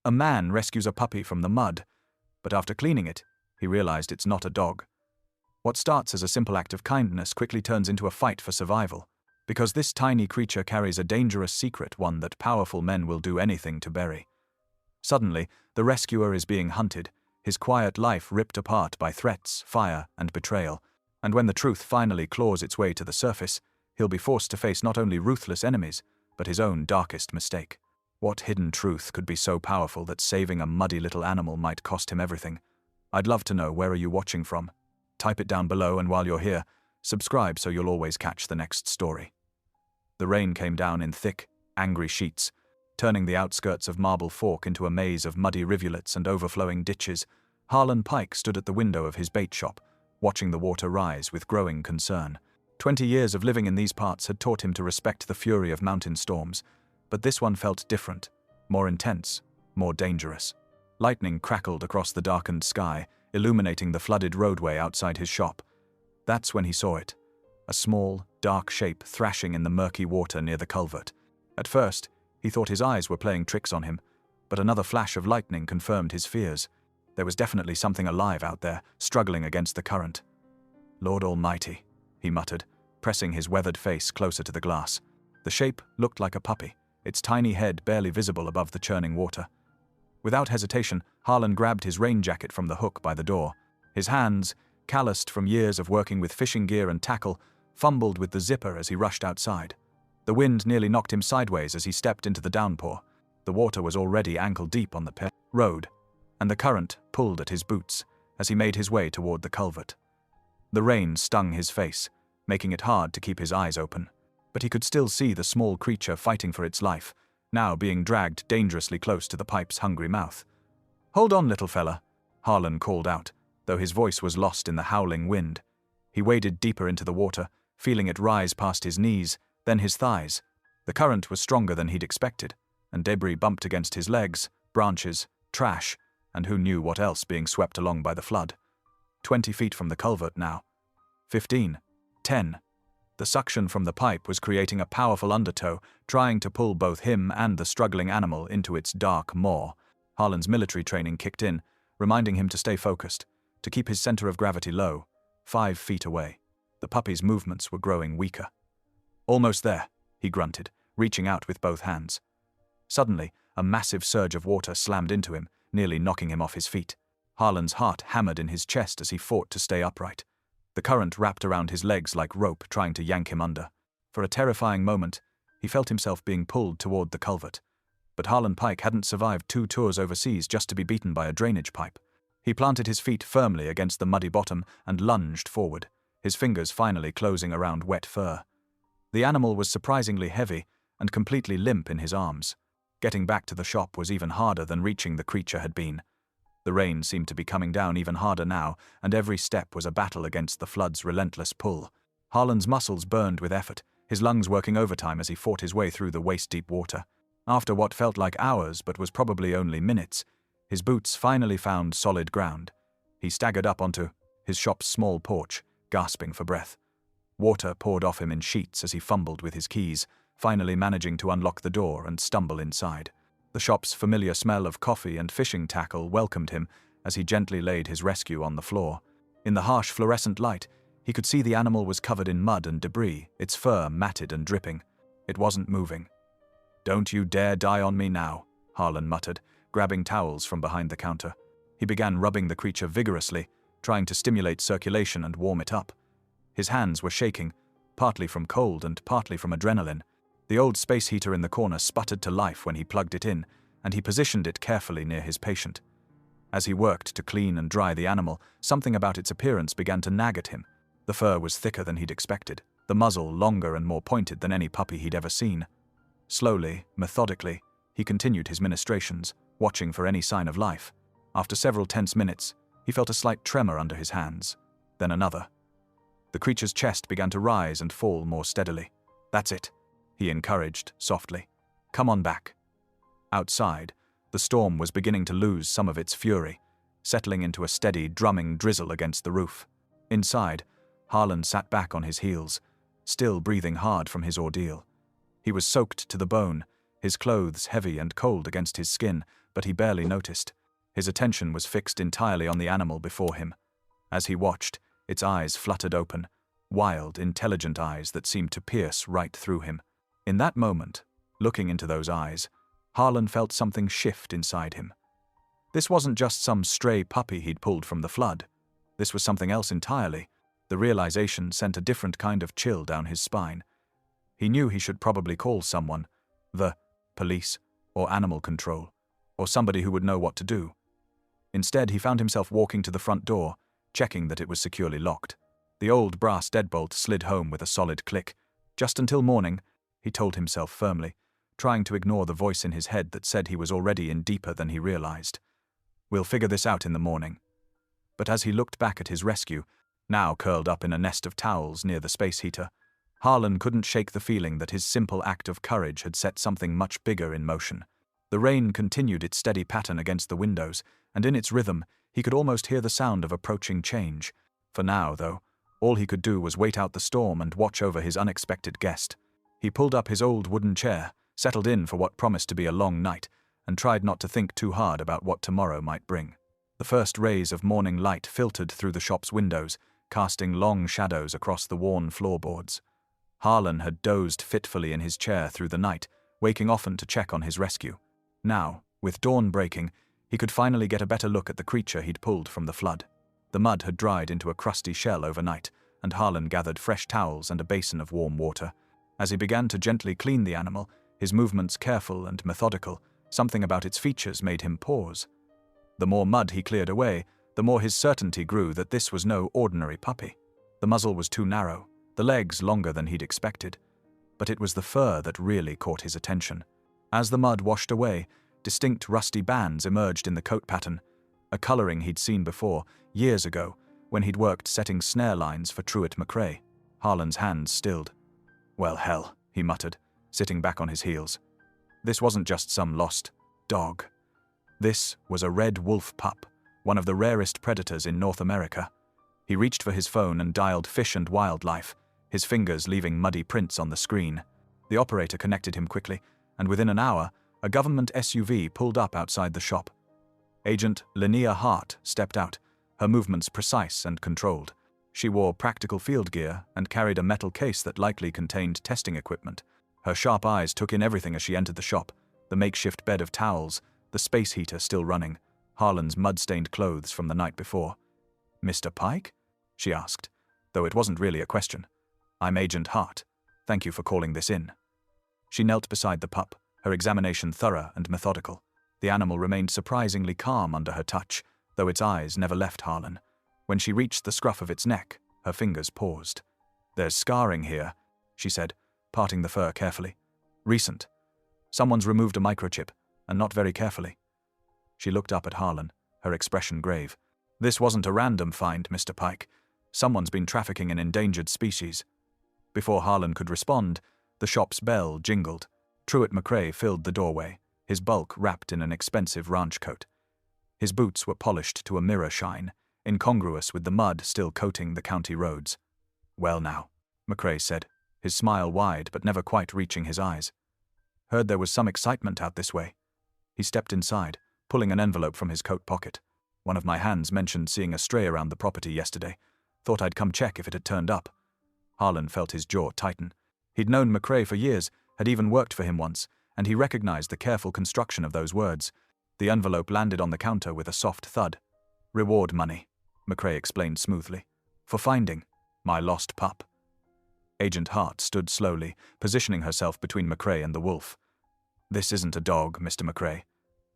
A man rescues a puppy from the mud, but after cleaning it, he realized it's not a dog. What starts as a simple act of kindness quickly turns into a fight for survival, because this tiny creature carries a dangerous secret, one that powerful men will do anything to bury. Suddenly, the rescuer is being hunted, his quiet life ripped apart by threats, fire, and betrayal, and when the truth finally claws its way to the surface, he'll be forced to face not only ruthless enemies, but his own darkest mistake. What hidden truth could be so powerful that saving a muddy little animal might cost him everything? I'd love to know. Where are you watching from? Type it down below, and while you're here, subscribe so you'll always catch the next story. The rain came down in thick, angry sheets, turning the outskirts of Marble Fork into a maze of muddy rivulets and overflowing ditches. Harlan Pike stood at the window of his bait shop, watching the water rise with growing concern. 20 years of living in these parts had taught him to respect the fury of mountain storms, but this one felt different, more intense, more dangerous. Lightning crackled across the darkened sky, illuminating the flooded roadway outside his shop. That's when he saw it, a small, dark shape thrashing in the murky water near the culvert. At first, he thought his eyes were playing tricks on him, but another flash of lightning confirmed his fears. There was definitely something alive out there, struggling against the current. "Lord Almighty," he muttered, pressing his weathered face closer to the glass. The shape looked like a puppy, its tiny head barely visible above the churning water. Without hesitation, Harlan grabbed his rain jacket from the hook by the door. His hands, calloused from years of working with fishing gear and tackle, fumbled with the zipper as he rushed outside. The wind nearly knocked him sideways as he stepped into the downpour. The water was already ankle-deep on the road, and the current pulled at his boots as he made his way toward the culvert. The rain stung his face, making it hard to keep his eyes open, but he could still see the small creature fighting for its life, now being dragged dangerously close to the pipe's hungry mouth. "Hold on, little fella," Harlan called out, though his voice was lost in the howling wind. He waded deeper into the water, feeling it rise past his knees, then his thighs. The current was stronger than he'd expected, and debris bumped against his legs, branches, trash, and who knew what else being swept along by the flood. 20 feet from the culvert now. 15. 10. The suction from the pipe was creating a powerful undertow, trying to pull both him and the struggling animal into its dark maw. Harlan's military training kicked in, reminding him to stay focused, to keep his center of gravity low, 5 feet away. The puppy's movements were growing weaker. "Almost there," he grunted, reaching out with both hands. Suddenly, a massive surge of water slammed into him, nearly knocking him off his feet. Harlan's heart hammered in his chest as he fought to stay upright. The current wrapped around his legs like rope, trying to yank him under. For a terrifying moment, he felt himself being pulled toward the culvert. But Harlan Pike hadn't survived 2 tours overseas just to be beaten by a drainage pipe. He planted his feet firmly against the muddy bottom and lunged forward, his fingers finally closing around wet fur. The animal was surprisingly heavy and completely limp in his arms. Getting back to the shop was even harder than reaching the creature had been. The rain seemed to be coming down even harder now, and every step was a battle against the flood's relentless pull. Harlan's muscles burned with effort, his lungs working overtime as he fought his way through the waist-deep water. After what felt like hours but was probably only minutes, his boots finally found solid ground. He staggered up onto his shop's small porch, gasping for breath. Water poured off him in sheets as he fumbled with his keys, finally managing to unlock the door and stumble inside. The shop's familiar smell of coffee and fishing tackle welcomed him as he gently laid his rescue on the floor. In the harsh fluorescent light, he could see the animal was covered in mud and debris, its fur matted and dripping. It wasn't moving. "Don't you dare die on me now," Harlan muttered, grabbing towels from behind the counter. He began rubbing the creature vigorously, trying to stimulate circulation and warm it up. His hands were shaking, partly from cold and partly from adrenaline. The old space heater in the corner sputtered to life when he plugged it in, and he positioned it carefully near his patient. As he worked to clean and dry the animal, something about its appearance began to nag at him. The fur was thicker than he'd expected, the muzzle longer and more pointed than any puppy he'd ever seen. Slowly, methodically, he continued his ministrations, watching for any sign of life. After several tense minutes, he felt a slight tremor under his hands, then another. The creature's chest began to rise and fall more steadily. "That's it," he encouraged softly. "Come on back." Outside, the storm was beginning to lose some of its fury, settling into a steady, drumming drizzle against the roof. Inside, Harlan sat back on his heels, still breathing hard from his ordeal. He was soaked to the bone, his clothes heavy and cold against his skin, but he barely noticed. His attention was fixed entirely on the animal before him. As he watched, its eyes fluttered open, wild, intelligent eyes that seemed to pierce right through him. In that moment, looking into those eyes, Harlan felt something shift inside him. This wasn't just some stray puppy he'd pulled from the flood. This was something else entirely. The realization sent a different kind of chill down his spine. He knew he should probably call someone, the police, or animal control, or somebody who would know what to do. Instead, he found himself walking to the front door, checking that it was securely locked. The old brass deadbolt slid home with a solid click. Just until morning, he told himself firmly, trying to ignore the voice in his head that said he was already in deeper than he realized. We'll figure this out in the morning. But as he looked back at his rescue, now curled up in a nest of towels near the space heater, Harlan couldn't shake the feeling that his simple act of courage had set something much bigger in motion. The rain continued its steady pattern against the windows, and in its rhythm, he could almost hear the sound of approaching change. For now, though, all he could do was wait out the storm and watch over his unexpected guest. He pulled up his old wooden chair, settled in for what promised to be a long night, and tried not to think too hard about what tomorrow might bring. The first rays of morning light filtered through the shop's windows, casting long shadows across the worn floorboards. Harlan had dozed fitfully in his chair through the night, waking often to check on his rescue. Now, with dawn breaking, he could finally get a better look at the creature he'd pulled from the flood. The mud had dried into a crusty shell overnight, and Harlan gathered fresh towels and a basin of warm water. As he began to gently clean the animal, his movements careful and methodical, something about its features made him pause. The more mud he cleared away, the more his certainty grew that this was no ordinary puppy. The muzzle was too narrow, the legs longer than he'd expected. But it was the fur that really caught his attention. As the mud washed away, distinct rusty bands emerged in the coat pattern, a coloring he'd seen before, years ago, when he'd worked setting snare lines for Truett McRae. Harlan's hands stilled. Well, hell, he muttered, sitting back on his heels. This wasn't just some lost dog. This was a red wolf pup, one of the rarest predators in North America. He reached for his phone and dialed Fish and Wildlife, his fingers leaving muddy prints on the screen. The operator connected him quickly, and within an hour, a government SUV pulled up outside the shop. Agent Linnea Hart stepped out, her movements precise and controlled. She wore practical field gear and carried a metal case that likely contained testing equipment. Her sharp eyes took in everything as she entered the shop, the makeshift bed of towels, the space heater still running, Harlan's mud-stained clothes from the night before. "Mr. Pike?" she asked, though it wasn't really a question. "I'm Agent Hart. Thank you for calling this in." She knelt beside the pup, her examination thorough and methodical. The animal remained surprisingly calm under her touch, though its eyes never left Harlan. When she reached the scruff of its neck, her fingers paused. "There's scarring here," she said, parting the fur carefully. "Recent. Someone's removed a microchip, and not very carefully." She looked up at Harlan, her expression grave. "This wasn't a random find, Mr. Pike. Someone's been trafficking an endangered species." Before Harlan could respond, the shop's bell jingled. Truett McRae filled the doorway, his bulk wrapped in an expensive ranch coat. His boots were polished to a mirror shine, incongruous with the mud still coating the county roads. "Well now," McRae said, his smile wide but never quite reaching his eyes. "Heard there was some excitement out this way." He stepped inside, pulling an envelope from his coat pocket. "One of my hands mentioned seeing a stray around the property yesterday. Thought I'd come check if it had turned up." Harlan felt his jaw tighten. He'd known McRae for years, had even worked for him once, and he recognized the careful construction of those words. The envelope landed on the counter with a soft thud. "Reward money," McRae explained smoothly, "for finding my lost pup." Agent Hart stood slowly, positioning herself between McRae and the wolf. "This isn't a dog, Mr. McRae.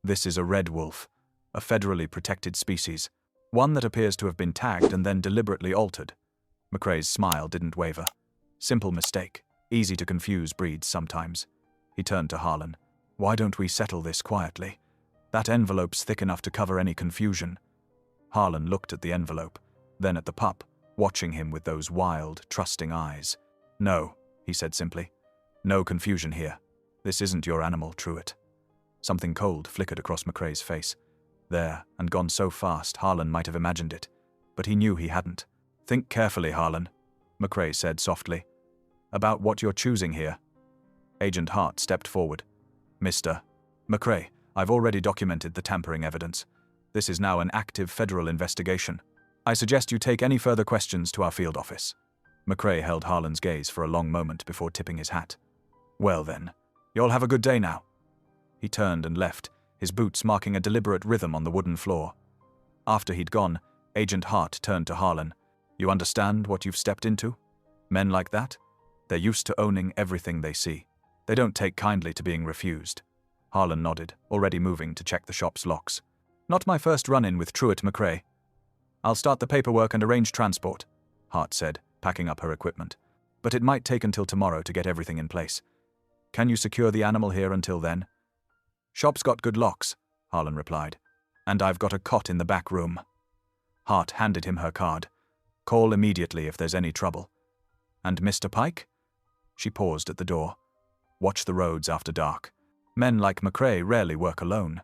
This is a red wolf, a federally protected species, one that appears to have been tagged and then deliberately altered." McRae's smile didn't waver. "Simple mistake, easy to confuse breeds sometimes." He turned to Harlan. "Why don't we settle this quietly? That envelope's thick enough to cover any confusion." Harlan looked at the envelope, then at the pup, watching him with those wild, trusting eyes. "No," he said simply. "No confusion here. This isn't your animal, Truett." Something cold flickered across McRae's face. There, and gone so fast Harlan might have imagined it, but he knew he hadn't. "Think carefully, Harlan," McRae said softly, "about what you're choosing here." Agent Hart stepped forward. "Mr. McRae, I've already documented the tampering evidence. This is now an active federal investigation. I suggest you take any further questions to our field office. McCrae held Harlan's gaze for a long moment before tipping his hat. Well then, you'll have a good day now. He turned and left, his boots marking a deliberate rhythm on the wooden floor. After he'd gone, Agent Hart turned to Harlan. You understand what you've stepped into? Men like that? They're used to owning everything they see. They don't take kindly to being refused. Harlan nodded, already moving to check the shop's locks. Not my first run-in with Truett McCrae. I'll start the paperwork and arrange transport, Hart said, packing up her equipment. But it might take until tomorrow to get everything in place. Can you secure the animal here until then? Shop's got good locks, Harlan replied. And I've got a cot in the back room. Hart handed him her card. Call immediately if there's any trouble. And Mr. Pike? She paused at the door. Watch the roads after dark. Men like McCrae rarely work alone.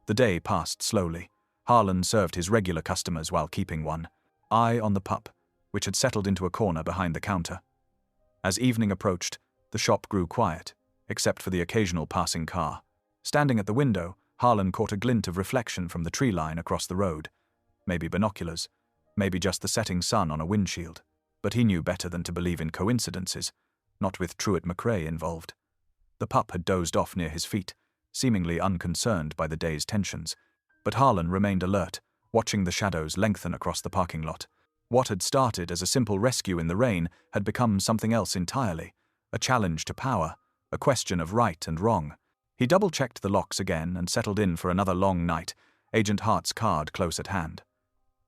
The day passed slowly. Harlan served his regular customers while keeping one eye on the pup, which had settled into a corner behind the counter. As evening approached, the shop grew quiet, except for the occasional passing car. Standing at the window, Harlan caught a glint of reflection from the tree line across the road. Maybe binoculars, maybe just the setting sun on a windshield. But he knew better than to believe in coincidences, not with Truett McCrae involved. The pup had dozed off near his feet, seemingly unconcerned by the day's tensions. But Harlan remained alert, watching the shadows lengthen across the parking lot. What had started as a simple rescue in the rain had become something else entirely, a challenge to power, a question of right and wrong. He double-checked the locks again and settled in for another long night, Agent Hart's card close at hand.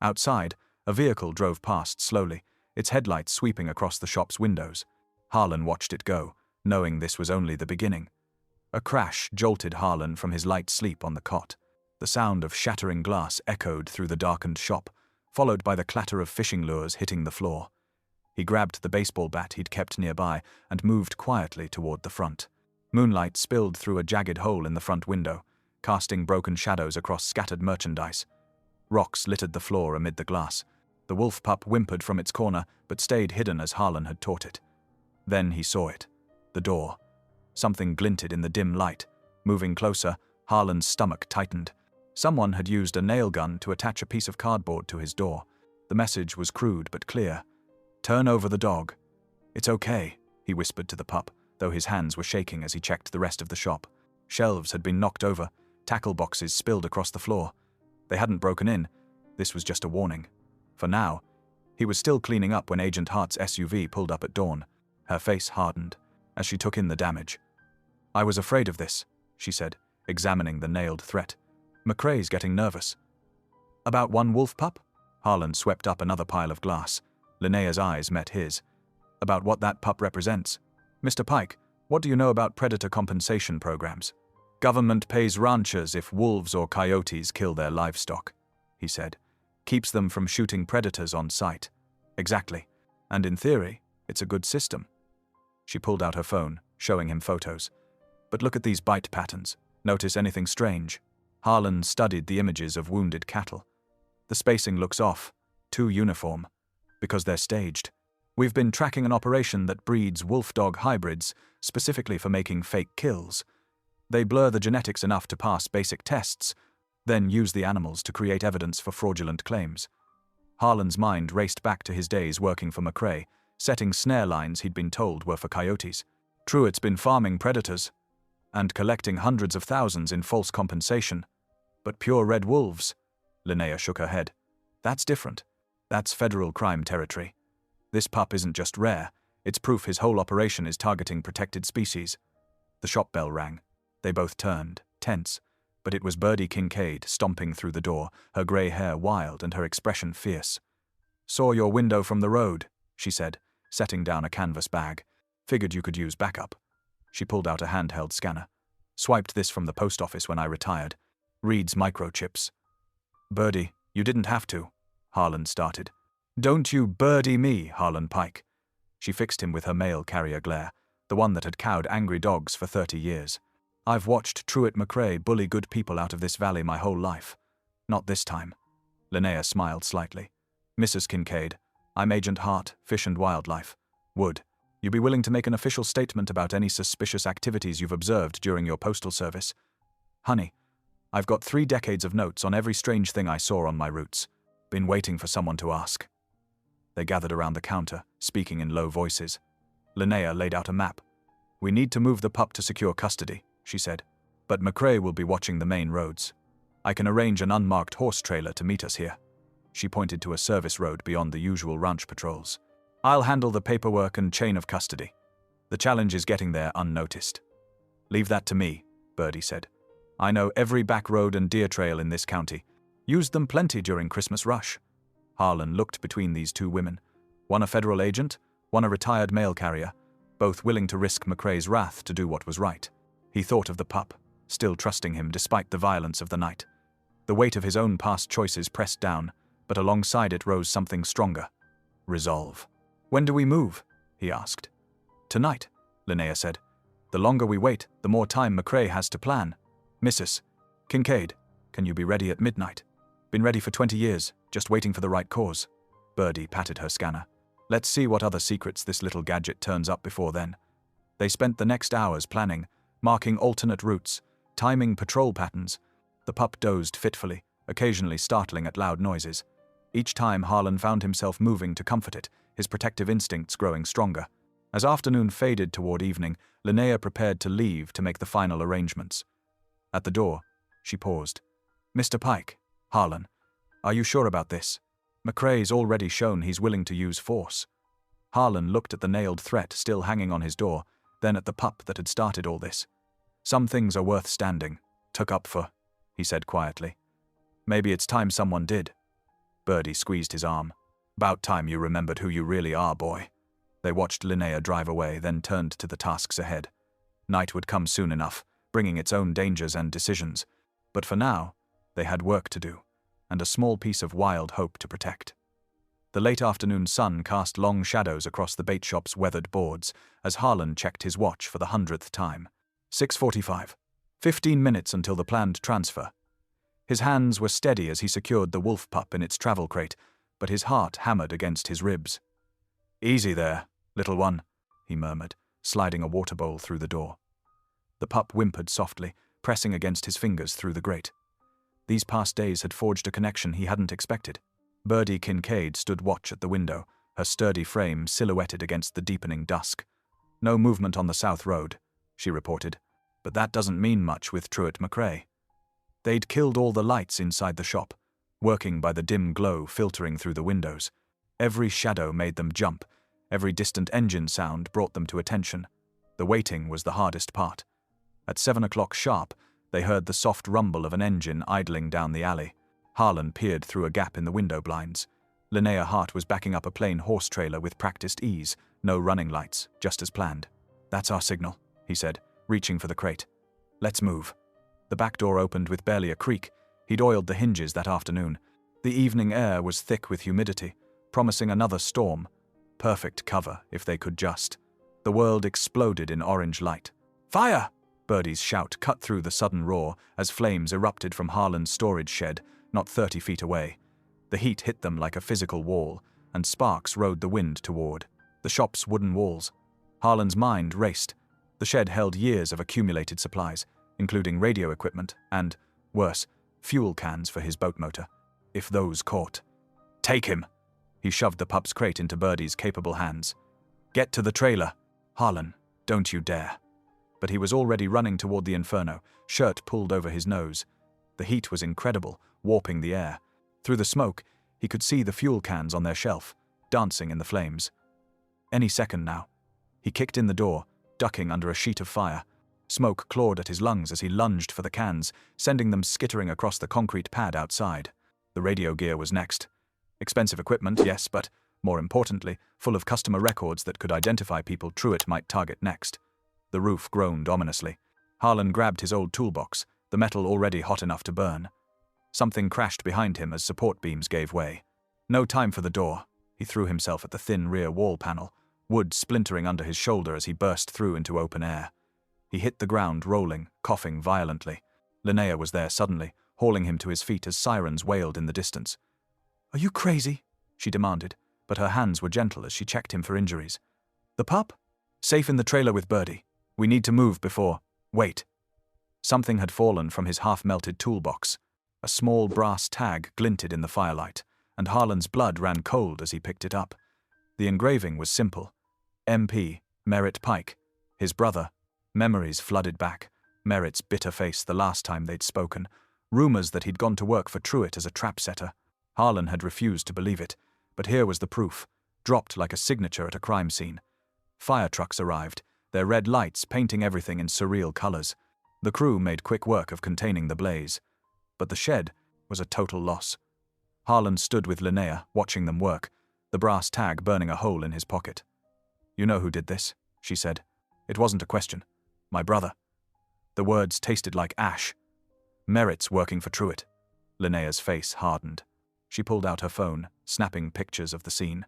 Outside, a vehicle drove past slowly, its headlights sweeping across the shop's windows. Harlan watched it go, knowing this was only the beginning. A crash jolted Harlan from his light sleep on the cot. The sound of shattering glass echoed through the darkened shop, followed by the clatter of fishing lures hitting the floor. He grabbed the baseball bat he'd kept nearby and moved quietly toward the front. Moonlight spilled through a jagged hole in the front window, casting broken shadows across scattered merchandise. Rocks littered the floor amid the glass. The wolf pup whimpered from its corner, but stayed hidden as Harlan had taught it. Then he saw it. The door. Something glinted in the dim light. Moving closer, Harlan's stomach tightened. Someone had used a nail gun to attach a piece of cardboard to his door. The message was crude but clear. Turn over the dog. It's okay, he whispered to the pup, though his hands were shaking as he checked the rest of the shop. Shelves had been knocked over, tackle boxes spilled across the floor. They hadn't broken in. This was just a warning. For now, he was still cleaning up when Agent Hart's SUV pulled up at dawn. Her face hardened as she took in the damage. I was afraid of this, she said, examining the nailed threat. McCrae's getting nervous. About one wolf pup? Harlan swept up another pile of glass. Linnea's eyes met his. About what that pup represents. Mr. Pike, what do you know about predator compensation programs? Government pays ranchers if wolves or coyotes kill their livestock, he said. Keeps them from shooting predators on sight. Exactly. And in theory, it's a good system. She pulled out her phone, showing him photos. But look at these bite patterns. Notice anything strange? Harlan studied the images of wounded cattle. The spacing looks off, too uniform, because they're staged. We've been tracking an operation that breeds wolf-dog hybrids specifically for making fake kills. They blur the genetics enough to pass basic tests, then use the animals to create evidence for fraudulent claims. Harlan's mind raced back to his days working for McCrae, setting snare lines he'd been told were for coyotes. Truett's been farming predators and collecting hundreds of thousands in false compensation. But pure red wolves? Linnea shook her head. That's different. That's federal crime territory. This pup isn't just rare, it's proof his whole operation is targeting protected species. The shop bell rang. They both turned, tense, but it was Birdie Kincaid stomping through the door, her grey hair wild and her expression fierce. Saw your window from the road, she said, setting down a canvas bag. Figured you could use backup. She pulled out a handheld scanner. Swiped this from the post office when I retired. Reads microchips. Birdie, you didn't have to, Harlan started. Don't you birdie me, Harlan Pike. She fixed him with her mail carrier glare, the one that had cowed angry dogs for 30 years. I've watched Truett McCrae bully good people out of this valley my whole life. Not this time. Linnea smiled slightly. Mrs. Kincaid, I'm Agent Hart, Fish and Wildlife. Would you be willing to make an official statement about any suspicious activities you've observed during your postal service? Honey, I've got 3 decades of notes on every strange thing I saw on my routes. Been waiting for someone to ask. They gathered around the counter, speaking in low voices. Linnea laid out a map. We need to move the pup to secure custody, she said. But McCrae will be watching the main roads. I can arrange an unmarked horse trailer to meet us here. She pointed to a service road beyond the usual ranch patrols. I'll handle the paperwork and chain of custody. The challenge is getting there unnoticed. Leave that to me, Birdie said. I know every back road and deer trail in this county. Used them plenty during Christmas rush. Harlan looked between these 2 women. One a federal agent, one a retired mail carrier, both willing to risk McCrae's wrath to do what was right. He thought of the pup, still trusting him despite the violence of the night. The weight of his own past choices pressed down, but alongside it rose something stronger. Resolve. When do we move? He asked. Tonight, Linnea said. The longer we wait, the more time McCrae has to plan. Mrs. Kincaid, can you be ready at midnight? Been ready for 20 years, just waiting for the right cause. Birdie patted her scanner. Let's see what other secrets this little gadget turns up before then. They spent the next hours planning, marking alternate routes, timing patrol patterns. The pup dozed fitfully, occasionally startling at loud noises. Each time Harlan found himself moving to comfort it, his protective instincts growing stronger. As afternoon faded toward evening, Linnea prepared to leave to make the final arrangements. At the door, she paused. Mr. Pike, Harlan, are you sure about this? McCrae's already shown he's willing to use force. Harlan looked at the nailed threat still hanging on his door, then at the pup that had started all this. Some things are worth standing, took up for, he said quietly. Maybe it's time someone did. Birdie squeezed his arm. About time you remembered who you really are, boy. They watched Linnea drive away, then turned to the tasks ahead. Night would come soon enough, bringing its own dangers and decisions. But for now, they had work to do, and a small piece of wild hope to protect. The late afternoon sun cast long shadows across the bait shop's weathered boards as Harlan checked his watch for the 100th time. 6:45. 15 minutes until the planned transfer. His hands were steady as he secured the wolf pup in its travel crate, but his heart hammered against his ribs. Easy there, little one, he murmured, sliding a water bowl through the door. The pup whimpered softly, pressing against his fingers through the grate. These past days had forged a connection he hadn't expected. Birdie Kincaid stood watch at the window, her sturdy frame silhouetted against the deepening dusk. No movement on the south road, she reported, but that doesn't mean much with Truett McCrae. They'd killed all the lights inside the shop, working by the dim glow filtering through the windows. Every shadow made them jump, every distant engine sound brought them to attention. The waiting was the hardest part. At 7 o'clock sharp, they heard the soft rumble of an engine idling down the alley. Harlan peered through a gap in the window blinds. Linnea Hart was backing up a plain horse trailer with practiced ease, no running lights, just as planned. That's our signal, he said, reaching for the crate. Let's move. The back door opened with barely a creak. He'd oiled the hinges that afternoon. The evening air was thick with humidity, promising another storm. Perfect cover, if they could just. The world exploded in orange light. Fire! Birdie's shout cut through the sudden roar as flames erupted from Harlan's storage shed, not 30 feet away. The heat hit them like a physical wall, and sparks rode the wind toward the shop's wooden walls. Harlan's mind raced. The shed held years of accumulated supplies, including radio equipment and, worse, fuel cans for his boat motor. If those caught. Take him! He shoved the pup's crate into Birdie's capable hands. Get to the trailer. Harlan, don't you dare. But he was already running toward the inferno, shirt pulled over his nose. The heat was incredible, warping the air. Through the smoke, he could see the fuel cans on their shelf, dancing in the flames. Any second now. He kicked in the door, ducking under a sheet of fire. Smoke clawed at his lungs as he lunged for the cans, sending them skittering across the concrete pad outside. The radio gear was next. Expensive equipment, yes, but, more importantly, full of customer records that could identify people Truett might target next. The roof groaned ominously. Harlan grabbed his old toolbox, the metal already hot enough to burn. Something crashed behind him as support beams gave way. No time for the door. He threw himself at the thin rear wall panel, wood splintering under his shoulder as he burst through into open air. He hit the ground, rolling, coughing violently. Linnea was there suddenly, hauling him to his feet as sirens wailed in the distance. Are you crazy? She demanded, but her hands were gentle as she checked him for injuries. The pup? Safe in the trailer with Birdie. We need to move before… Wait. Something had fallen from his half-melted toolbox. A small brass tag glinted in the firelight, and Harlan's blood ran cold as he picked it up. The engraving was simple. MP, Merritt Pike. His brother. Memories flooded back. Merritt's bitter face the last time they'd spoken. Rumors that he'd gone to work for Truitt as a trap-setter. Harlan had refused to believe it, but here was the proof, dropped like a signature at a crime scene. Fire trucks arrived, their red lights painting everything in surreal colors. The crew made quick work of containing the blaze. But the shed was a total loss. Harlan stood with Linnea, watching them work, the brass tag burning a hole in his pocket. "You know who did this," she said. "It wasn't a question. My brother." The words tasted like ash. "Merritt's working for Truitt." Linnea's face hardened. She pulled out her phone, snapping pictures of the scene.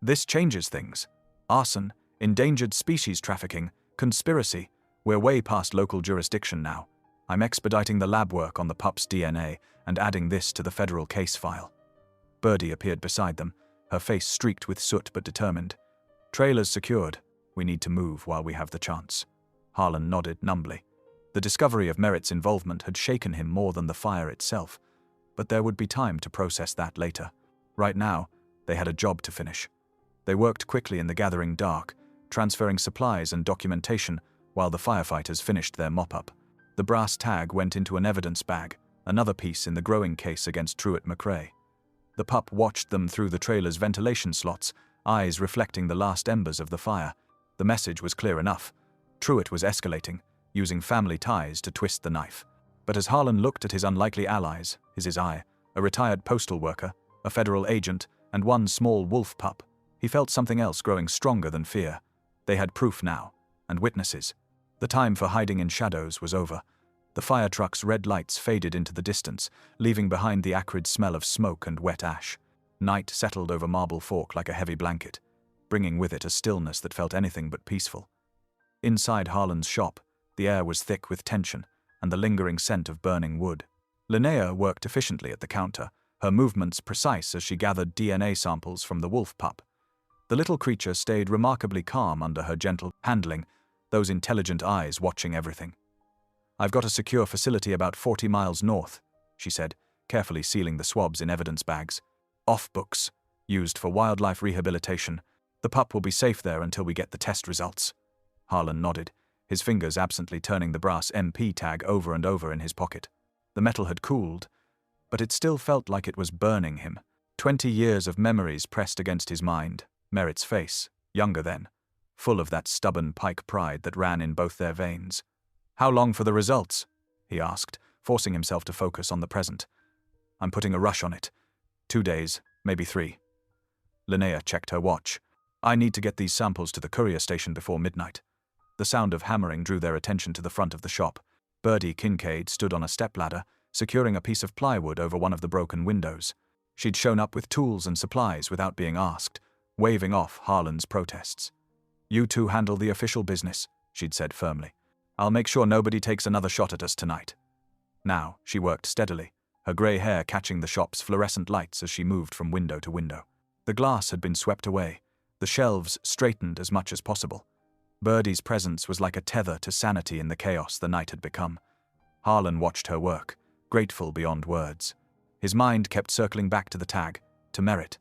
"This changes things. Arson, endangered species trafficking, conspiracy. We're way past local jurisdiction now. I'm expediting the lab work on the pup's DNA and adding this to the federal case file." Birdie appeared beside them, her face streaked with soot but determined. "Trailers secured. We need to move while we have the chance." Harlan nodded numbly. The discovery of Merritt's involvement had shaken him more than the fire itself, but there would be time to process that later. Right now, they had a job to finish. They worked quickly in the gathering dark, transferring supplies and documentation while the firefighters finished their mop-up. The brass tag went into an evidence bag, another piece in the growing case against Truitt McRae. The pup watched them through the trailer's ventilation slots, eyes reflecting the last embers of the fire. The message was clear enough. Truitt was escalating, using family ties to twist the knife. But as Harlan looked at his unlikely allies, his eye, a retired postal worker, a federal agent, and one small wolf pup, he felt something else growing stronger than fear. They had proof now, and witnesses. The time for hiding in shadows was over. The fire truck's red lights faded into the distance, leaving behind the acrid smell of smoke and wet ash. Night settled over Marble Fork like a heavy blanket, bringing with it a stillness that felt anything but peaceful. Inside Harlan's shop, the air was thick with tension and the lingering scent of burning wood. Linnea worked efficiently at the counter, her movements precise as she gathered DNA samples from the wolf pup. The little creature stayed remarkably calm under her gentle handling, those intelligent eyes watching everything. "I've got a secure facility about 40 miles north," she said, carefully sealing the swabs in evidence bags. "Off books, used for wildlife rehabilitation. The pup will be safe there until we get the test results." Harlan nodded, his fingers absently turning the brass MP tag over and over in his pocket. The metal had cooled, but it still felt like it was burning him. 20 years of memories pressed against his mind. Merritt's face, younger then, full of that stubborn Pike pride that ran in both their veins. "How long for the results?" he asked, forcing himself to focus on the present. "I'm putting a rush on it. 2 days, maybe 3. Linnea checked her watch. "I need to get these samples to the courier station before midnight." The sound of hammering drew their attention to the front of the shop. Birdie Kincaid stood on a stepladder, securing a piece of plywood over one of the broken windows. She'd shown up with tools and supplies without being asked, waving off Harlan's protests. "You two handle the official business," she'd said firmly. "I'll make sure nobody takes another shot at us tonight." Now, she worked steadily, her grey hair catching the shop's fluorescent lights as she moved from window to window. The glass had been swept away, the shelves straightened as much as possible. Birdie's presence was like a tether to sanity in the chaos the night had become. Harlan watched her work, grateful beyond words. His mind kept circling back to the tag, to Merritt.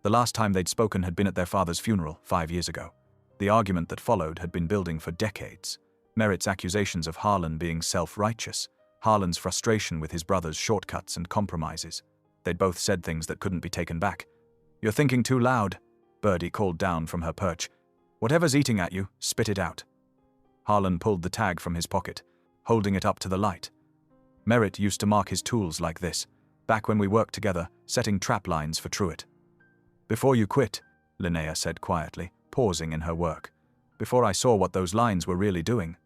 The last time they'd spoken had been at their father's funeral 5 years ago. The argument that followed had been building for decades. Merritt's accusations of Harlan being self-righteous, Harlan's frustration with his brother's shortcuts and compromises. They'd both said things that couldn't be taken back. "You're thinking too loud," Birdie called down from her perch. "Whatever's eating at you, spit it out." Harlan pulled the tag from his pocket, holding it up to the light. "Merritt used to mark his tools like this, back when we worked together, setting trap lines for Truitt." "Before you quit," Linnea said quietly, pausing in her work. "Before I saw what those lines were really doing."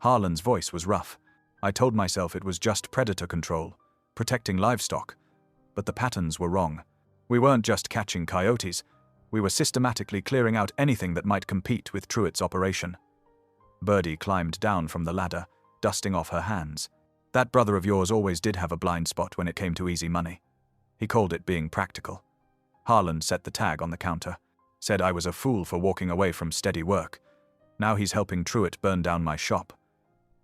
Harlan's voice was rough. "I told myself it was just predator control, protecting livestock. But the patterns were wrong. We weren't just catching coyotes. We were systematically clearing out anything that might compete with Truitt's operation." Birdie climbed down from the ladder, dusting off her hands. "That brother of yours always did have a blind spot when it came to easy money. He called it being practical." Harlan set the tag on the counter, said I was a fool for walking away from steady work. Now he's helping Truitt burn down my shop.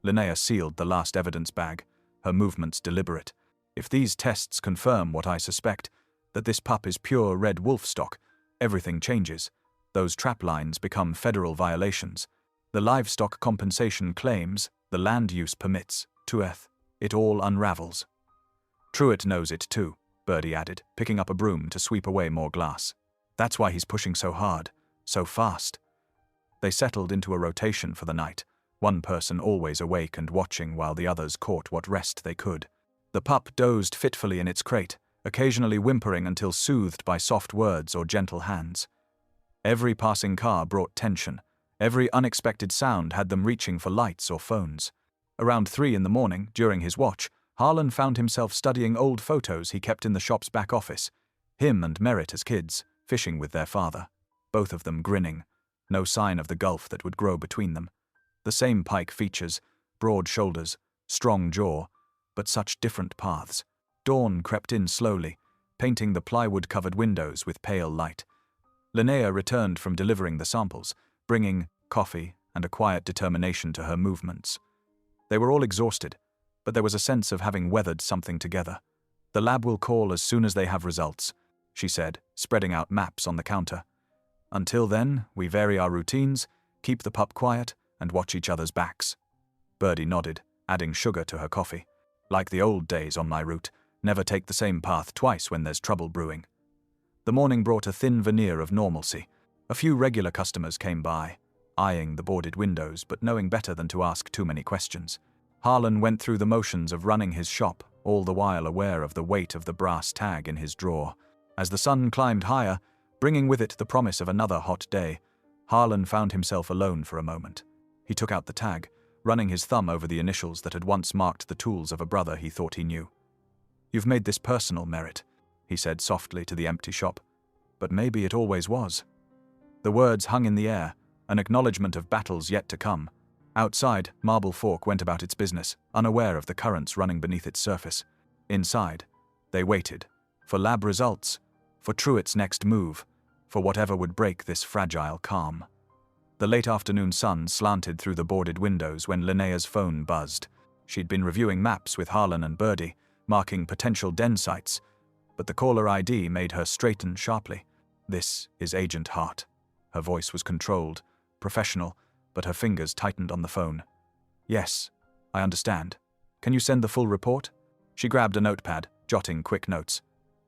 Linnea sealed the last evidence bag, her movements deliberate. If these tests confirm what I suspect, that this pup is pure red wolf stock, everything changes. Those trap lines become federal violations. The livestock compensation claims, the land use permits, tueth, it all unravels. Truett knows it too, Birdie added, picking up a broom to sweep away more glass. That's why he's pushing so hard, so fast. They settled into a rotation for the night, one person always awake and watching while the others caught what rest they could. The pup dozed fitfully in its crate, occasionally whimpering until soothed by soft words or gentle hands. Every passing car brought tension. Every unexpected sound had them reaching for lights or phones. Around 3 in the morning, during his watch, Harlan found himself studying old photos he kept in the shop's back office. Him and Merritt as kids, fishing with their father. Both of them grinning. No sign of the gulf that would grow between them. The same Pike features, broad shoulders, strong jaw, but such different paths. Dawn crept in slowly, painting the plywood-covered windows with pale light. Linnea returned from delivering the samples, bringing coffee and a quiet determination to her movements. They were all exhausted, but there was a sense of having weathered something together. The lab will call as soon as they have results, she said, spreading out maps on the counter. Until then, we vary our routines, keep the pup quiet, and watch each other's backs. Birdie nodded, adding sugar to her coffee. Like the old days on my route, never take the same path twice when there's trouble brewing. The morning brought a thin veneer of normalcy. A few regular customers came by, eyeing the boarded windows but knowing better than to ask too many questions. Harlan went through the motions of running his shop, all the while aware of the weight of the brass tag in his drawer. As the sun climbed higher, bringing with it the promise of another hot day, Harlan found himself alone for a moment. He took out the tag, running his thumb over the initials that had once marked the tools of a brother he thought he knew. "You've made this personal, Merritt," he said softly to the empty shop. "But maybe it always was." The words hung in the air, an acknowledgement of battles yet to come. Outside, Marble Fork went about its business, unaware of the currents running beneath its surface. Inside, they waited, for lab results, for Truett's next move, for whatever would break this fragile calm. The late afternoon sun slanted through the boarded windows when Linnea's phone buzzed. She'd been reviewing maps with Harlan and Birdie, marking potential den sites, but the caller ID made her straighten sharply. "This is Agent Hart." Her voice was controlled, professional, but her fingers tightened on the phone. "Yes, I understand. Can you send the full report?" She grabbed a notepad, jotting quick notes.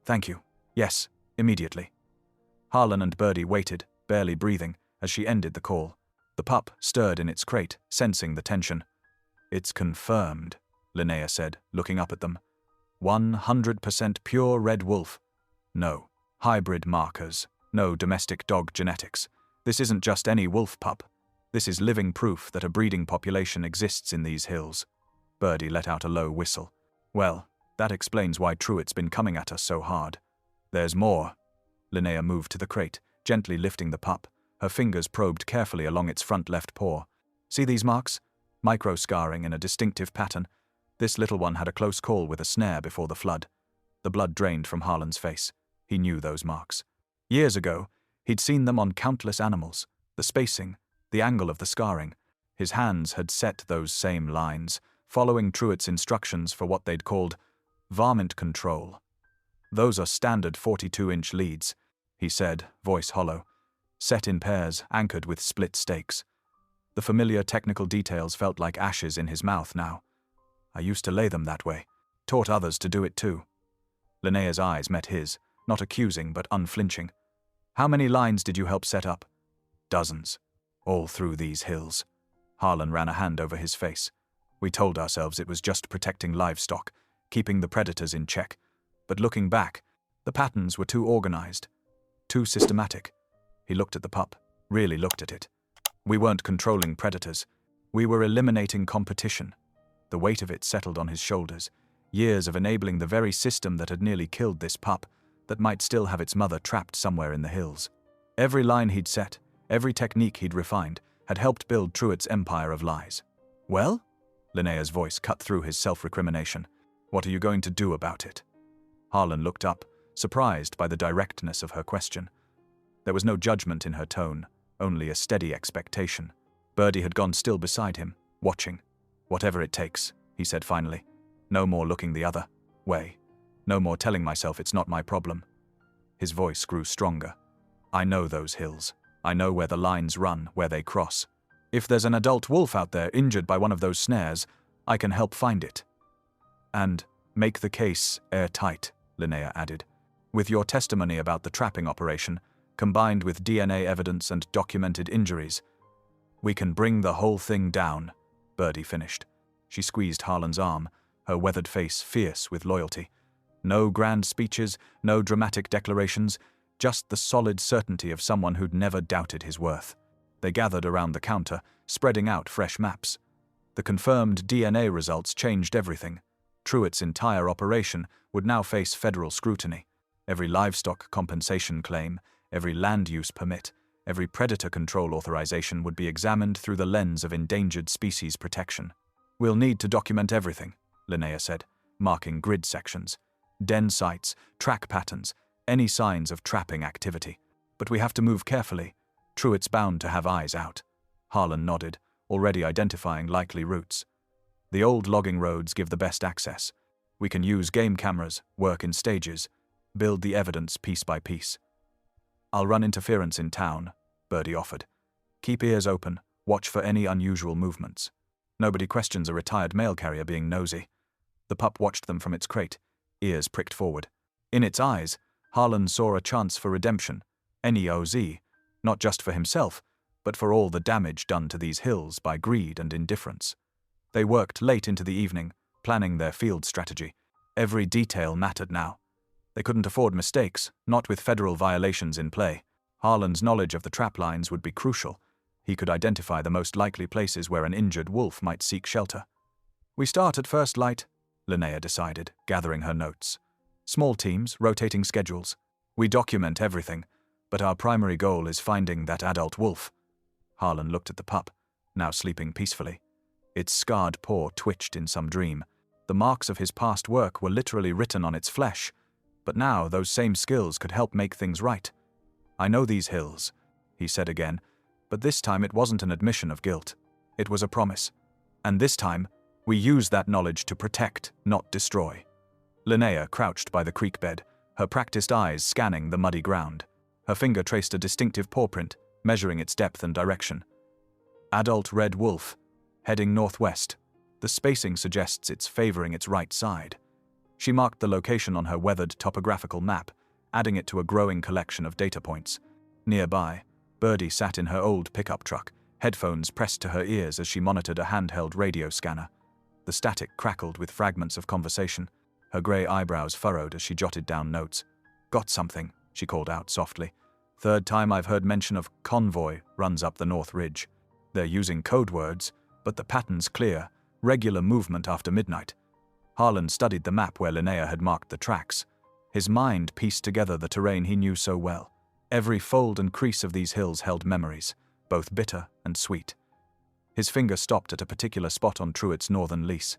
"Thank you. Yes, immediately." Harlan and Birdie waited, barely breathing, as she ended the call. The pup stirred in its crate, sensing the tension. "It's confirmed," Linnea said, looking up at them. 100% pure red wolf. No hybrid markers, no domestic dog genetics. This isn't just any wolf pup. This is living proof that a breeding population exists in these hills. Birdie let out a low whistle. "Well, that explains why Truett's been coming at us so hard. There's more." Linnea moved to the crate, gently lifting the pup. Her fingers probed carefully along its front left paw. "See these marks? Micro-scarring in a distinctive pattern. This little one had a close call with a snare before the flood." The blood drained from Harlan's face. He knew those marks. Years ago, he'd seen them on countless animals. The spacing, the angle of the scarring. His hands had set those same lines, following Truett's instructions for what they'd called varmint control. "Those are standard 42-inch leads," he said, voice hollow. "Set in pairs, anchored with split stakes." The familiar technical details felt like ashes in his mouth now. "I used to lay them that way. Taught others to do it too." Linnea's eyes met his, not accusing but unflinching. "How many lines did you help set up?" "Dozens. All through these hills." Harlan ran a hand over his face. "We told ourselves it was just protecting livestock, keeping the predators in check. But looking back, the patterns were too organized, too systematic." He looked at the pup, really looked at it. "We weren't controlling predators. We were eliminating competition." The weight of it settled on his shoulders. Years of enabling the very system that had nearly killed this pup, that might still have its mother trapped somewhere in the hills. Every line he'd set, every technique he'd refined, had helped build Truett's empire of lies. "Well?" Linnea's voice cut through his self-recrimination. "What are you going to do about it?" Harlan looked up, surprised by the directness of her question. There was no judgment in her tone, only a steady expectation. Birdie had gone still beside him, watching. Whatever it takes, he said finally. No more looking the other way. No more telling myself it's not my problem. His voice grew stronger. I know those hills. I know where the lines run, where they cross. If there's an adult wolf out there injured by one of those snares, I can help find it. And make the case airtight, Linnea added. With your testimony about the trapping operation, combined with DNA evidence and documented injuries, we can bring the whole thing down, Birdie finished. She squeezed Harlan's arm, her weathered face fierce with loyalty. No grand speeches, no dramatic declarations, just the solid certainty of someone who'd never doubted his worth. They gathered around the counter, spreading out fresh maps. The confirmed DNA results changed everything. Truett's entire operation would now face federal scrutiny. Every livestock compensation claim, every land use permit, every predator control authorization would be examined through the lens of endangered species protection. We'll need to document everything, Linnea said, marking grid sections. Den sites, track patterns, any signs of trapping activity. But we have to move carefully. Truett's bound to have eyes out. Harlan nodded, already identifying likely routes. The old logging roads give the best access. We can use game cameras, work in stages, build the evidence piece by piece. I'll run interference in town, Birdie offered. Keep ears open, watch for any unusual movements. Nobody questions a retired mail carrier being nosy. The pup watched them from its crate, ears pricked forward. In its eyes, Harlan saw a chance for redemption, NEOZ, not just for himself, but for all the damage done to these hills by greed and indifference. They worked late into the evening, planning their field strategy. Every detail mattered now. They couldn't afford mistakes, not with federal violations in play. Harlan's knowledge of the trap lines would be crucial. He could identify the most likely places where an injured wolf might seek shelter. We start at first light, Linnea decided, gathering her notes. Small teams, rotating schedules. We document everything, but our primary goal is finding that adult wolf. Harlan looked at the pup, now sleeping peacefully. Its scarred paw twitched in some dream. The marks of his past work were literally written on its flesh, but now those same skills could help make things right. I know these hills, he said again, but this time it wasn't an admission of guilt. It was a promise. And this time, we use that knowledge to protect, not destroy. Linnea crouched by the creek bed, her practiced eyes scanning the muddy ground. Her finger traced a distinctive paw print, measuring its depth and direction. Adult red wolf, heading northwest. The spacing suggests it's favoring its right side. She marked the location on her weathered topographical map, adding it to a growing collection of data points. Nearby, Birdie sat in her old pickup truck, headphones pressed to her ears as she monitored a handheld radio scanner. The static crackled with fragments of conversation. Her grey eyebrows furrowed as she jotted down notes. Got something, she called out softly. Third time I've heard mention of convoy runs up the North Ridge. They're using code words, but the pattern's clear, regular movement after midnight. Harlan studied the map where Linnea had marked the tracks. His mind pieced together the terrain he knew so well. Every fold and crease of these hills held memories, both bitter and sweet. His finger stopped at a particular spot on Truett's northern lease.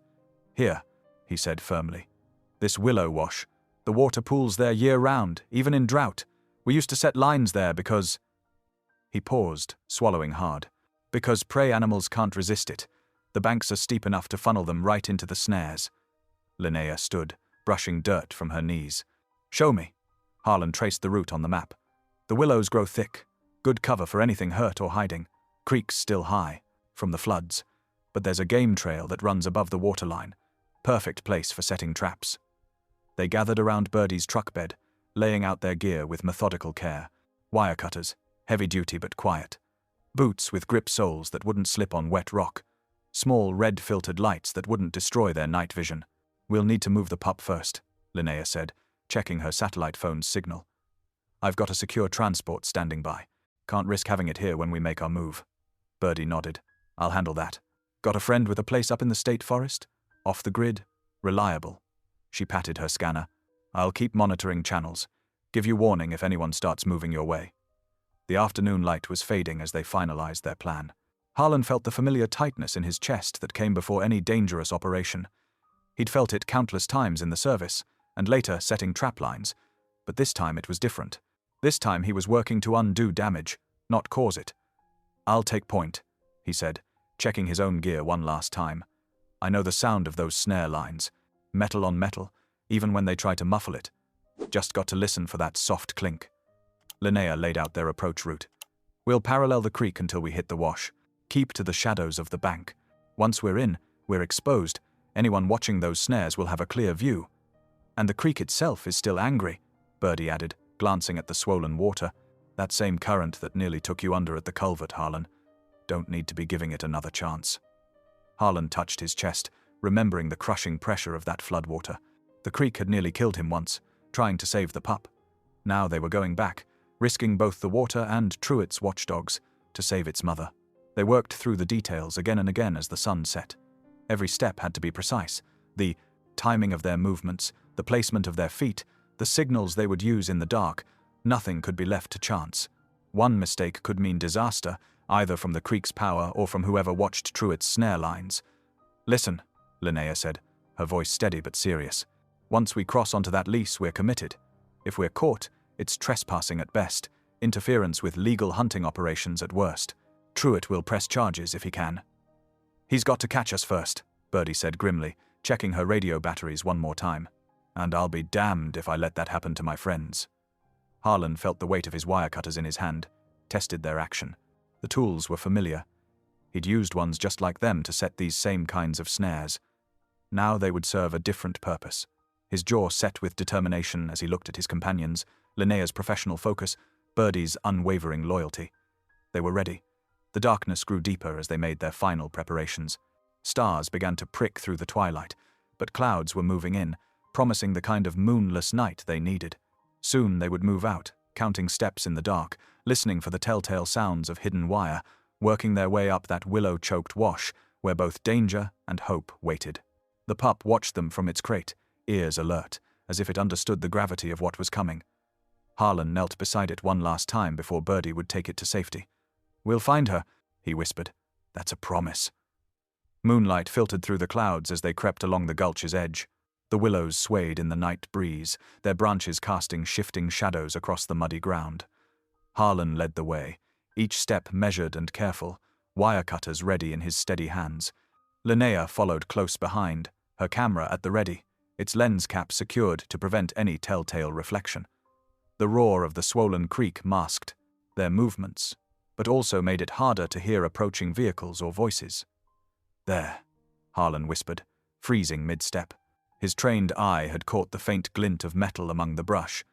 Here, he said firmly. This willow wash. The water pools there year-round, even in drought. We used to set lines there because... He paused, swallowing hard. Because prey animals can't resist it. The banks are steep enough to funnel them right into the snares. Linnea stood, brushing dirt from her knees. Show me. Harlan traced the route on the map. The willows grow thick, good cover for anything hurt or hiding. Creeks still high, from the floods. But there's a game trail that runs above the waterline. Perfect place for setting traps. They gathered around Birdie's truck bed, laying out their gear with methodical care. Wire cutters, heavy duty but quiet. Boots with grip soles that wouldn't slip on wet rock. Small red-filtered lights that wouldn't destroy their night vision. We'll need to move the pup first, Linnea said, checking her satellite phone's signal. I've got a secure transport standing by. Can't risk having it here when we make our move. Birdie nodded. I'll handle that. Got a friend with a place up in the state forest? Off the grid? Reliable. She patted her scanner. I'll keep monitoring channels. Give you warning if anyone starts moving your way. The afternoon light was fading as they finalized their plan. Harlan felt the familiar tightness in his chest that came before any dangerous operation. He'd felt it countless times in the service, and later setting trap lines, but this time it was different. This time he was working to undo damage, not cause it. I'll take point, he said, checking his own gear one last time. I know the sound of those snare lines. Metal on metal, even when they try to muffle it. Just got to listen for that soft clink. Linnea laid out their approach route. We'll parallel the creek until we hit the wash. Keep to the shadows of the bank. Once we're in, we're exposed. Anyone watching those snares will have a clear view. And the creek itself is still angry, Birdie added, glancing at the swollen water. That same current that nearly took you under at the culvert, Harlan. Don't need to be giving it another chance. Harlan touched his chest, remembering the crushing pressure of that floodwater. The creek had nearly killed him once, trying to save the pup. Now they were going back, risking both the water and Truitt's watchdogs to save its mother. They worked through the details again and again as the sun set. Every step had to be precise. The timing of their movements, the placement of their feet, the signals they would use in the dark, nothing could be left to chance. One mistake could mean disaster, either from the creek's power or from whoever watched Truitt's snare lines. Listen, Linnea said, her voice steady but serious. Once we cross onto that lease, we're committed. If we're caught, it's trespassing at best, interference with legal hunting operations at worst. Truitt will press charges if he can. He's got to catch us first, Birdie said grimly, checking her radio batteries one more time. And I'll be damned if I let that happen to my friends. Harlan felt the weight of his wire cutters in his hand, tested their action. The tools were familiar. He'd used ones just like them to set these same kinds of snares. Now they would serve a different purpose. His jaw set with determination as he looked at his companions, Linnea's professional focus, Birdie's unwavering loyalty. They were ready. The darkness grew deeper as they made their final preparations. Stars began to prick through the twilight, but clouds were moving in, promising the kind of moonless night they needed. Soon they would move out, counting steps in the dark, listening for the telltale sounds of hidden wire, working their way up that willow-choked wash where both danger and hope waited. The pup watched them from its crate, ears alert, as if it understood the gravity of what was coming. Harlan knelt beside it one last time before Birdie would take it to safety. "We'll find her," he whispered. "That's a promise." Moonlight filtered through the clouds as they crept along the gulch's edge. The willows swayed in the night breeze, their branches casting shifting shadows across the muddy ground. Harlan led the way, each step measured and careful, wire cutters ready in his steady hands. Linnea followed close behind, her camera at the ready, its lens cap secured to prevent any telltale reflection. The roar of the swollen creek masked their movements, but also made it harder to hear approaching vehicles or voices. "There," Harlan whispered, freezing mid-step. His trained eye had caught the faint glint of metal among the brush.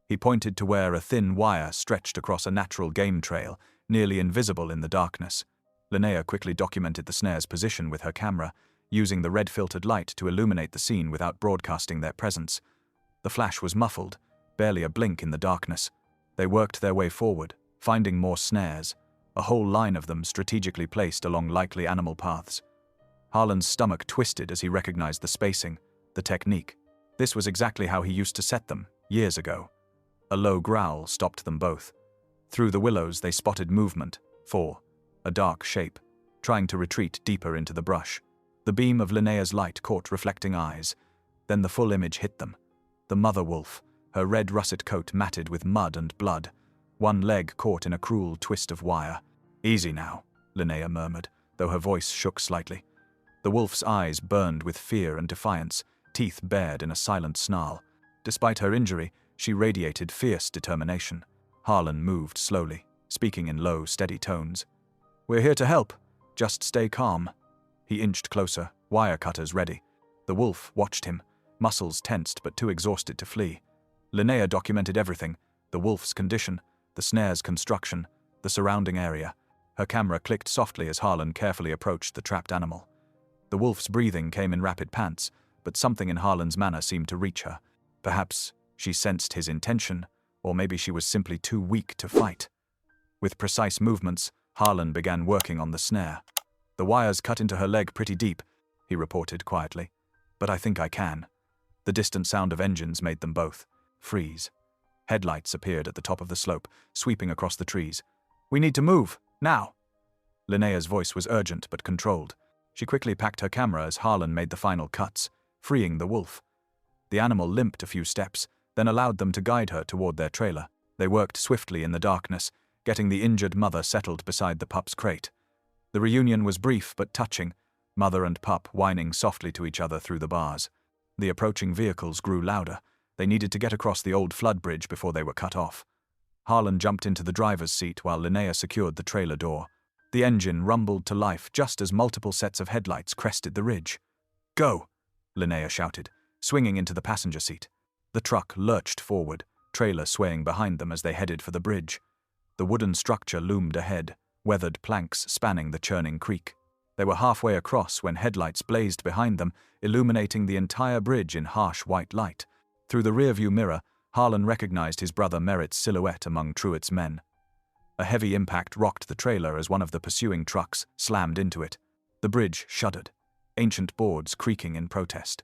He pointed to where a thin wire stretched across a natural game trail, nearly invisible in the darkness. Linnea quickly documented the snare's position with her camera, using the red-filtered light to illuminate the scene without broadcasting their presence. The flash was muffled, barely a blink in the darkness. They worked their way forward, finding more snares, a whole line of them strategically placed along likely animal paths. Harlan's stomach twisted as he recognized the spacing, the technique. This was exactly how he used to set them, years ago. A low growl stopped them both. Through the willows they spotted movement, a dark shape, trying to retreat deeper into the brush. The beam of Linnea's light caught reflecting eyes. Then the full image hit them. The mother wolf, her red russet coat matted with mud and blood, one leg caught in a cruel twist of wire. "Easy now," Linnea murmured, though her voice shook slightly. The wolf's eyes burned with fear and defiance, teeth bared in a silent snarl. Despite her injury, she radiated fierce determination. Harlan moved slowly, speaking in low, steady tones. "We're here to help. Just stay calm." He inched closer, wire cutters ready. The wolf watched him, muscles tensed but too exhausted to flee. Linnea documented everything, the wolf's condition, the snare's construction, the surrounding area. Her camera clicked softly as Harlan carefully approached the trapped animal. The wolf's breathing came in rapid pants, but something in Harlan's manner seemed to reach her. Perhaps she sensed his intention, or maybe she was simply too weak to fight. With precise movements, Harlan began working on the snare. "The wires cut into her leg pretty deep," he reported quietly. "But I think I can." The distant sound of engines made them both freeze. Headlights appeared at the top of the slope, sweeping across the trees. "We need to move, now." Linnea's voice was urgent but controlled. She quickly packed her camera as Harlan made the final cuts, freeing the wolf. The animal limped a few steps, then allowed them to guide her toward their trailer. They worked swiftly in the darkness, getting the injured mother settled beside the pup's crate. The reunion was brief but touching, mother and pup whining softly to each other through the bars. The approaching vehicles grew louder. They needed to get across the old flood bridge before they were cut off. Harlan jumped into the driver's seat while Linnea secured the trailer door. The engine rumbled to life just as multiple sets of headlights crested the ridge. "Go!" Linnea shouted, swinging into the passenger seat. The truck lurched forward, trailer swaying behind them as they headed for the bridge. The wooden structure loomed ahead, weathered planks spanning the churning creek. They were halfway across when headlights blazed behind them, illuminating the entire bridge in harsh white light. Through the rearview mirror, Harlan recognized his brother Merritt's silhouette among Truett's men. A heavy impact rocked the trailer as one of the pursuing trucks slammed into it. The bridge shuddered, ancient boards creaking in protest.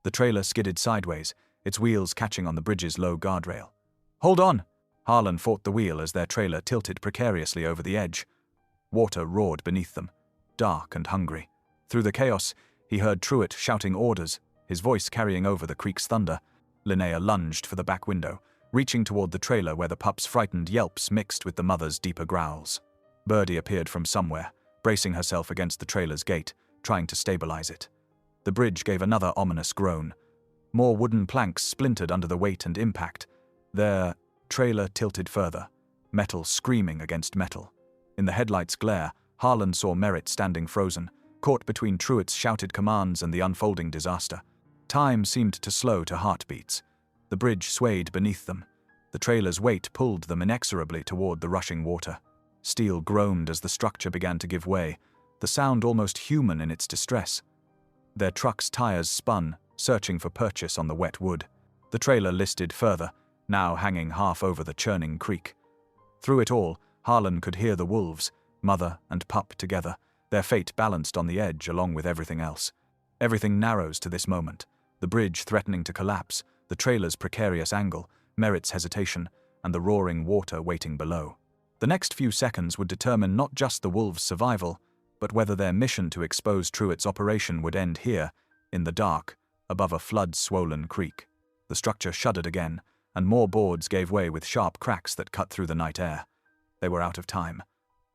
The trailer skidded sideways, its wheels catching on the bridge's low guardrail. "Hold on!" Harlan fought the wheel as their trailer tilted precariously over the edge. Water roared beneath them, dark and hungry. Through the chaos, he heard Truett shouting orders, his voice carrying over the creek's thunder. Linnea lunged for the back window, reaching toward the trailer where the pup's frightened yelps mixed with the mother's deeper growls. Birdie appeared from somewhere, bracing herself against the trailer's gate, trying to stabilize it. The bridge gave another ominous groan. More wooden planks splintered under the weight and impact. Their trailer tilted further, metal screaming against metal. In the headlight's glare, Harlan saw Merritt standing frozen, caught between Truett's shouted commands and the unfolding disaster. Time seemed to slow to heartbeats. The bridge swayed beneath them. The trailer's weight pulled them inexorably toward the rushing water. Steel groaned as the structure began to give way, the sound almost human in its distress. Their truck's tires spun, searching for purchase on the wet wood. The trailer listed further, now hanging half over the churning creek. Through it all, Harlan could hear the wolves, mother and pup together, their fate balanced on the edge along with everything else. Everything narrows to this moment, the bridge threatening to collapse, the trailer's precarious angle, Merritt's hesitation, and the roaring water waiting below. The next few seconds would determine not just the wolves' survival, but whether their mission to expose Truett's operation would end here, in the dark, above a flood-swollen creek. The structure shuddered again, and more boards gave way with sharp cracks that cut through the night air. They were out of time.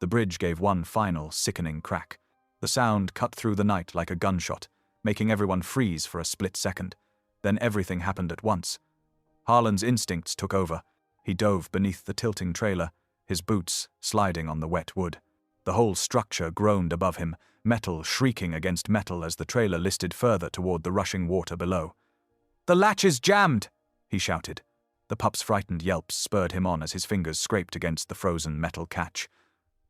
The bridge gave one final, sickening crack. The sound cut through the night like a gunshot, making everyone freeze for a split second. Then everything happened at once. Harlan's instincts took over. He dove beneath the tilting trailer, his boots sliding on the wet wood. The whole structure groaned above him, metal shrieking against metal as the trailer listed further toward the rushing water below. "The latch is jammed!" he shouted. The pup's frightened yelps spurred him on as his fingers scraped against the frozen metal catch.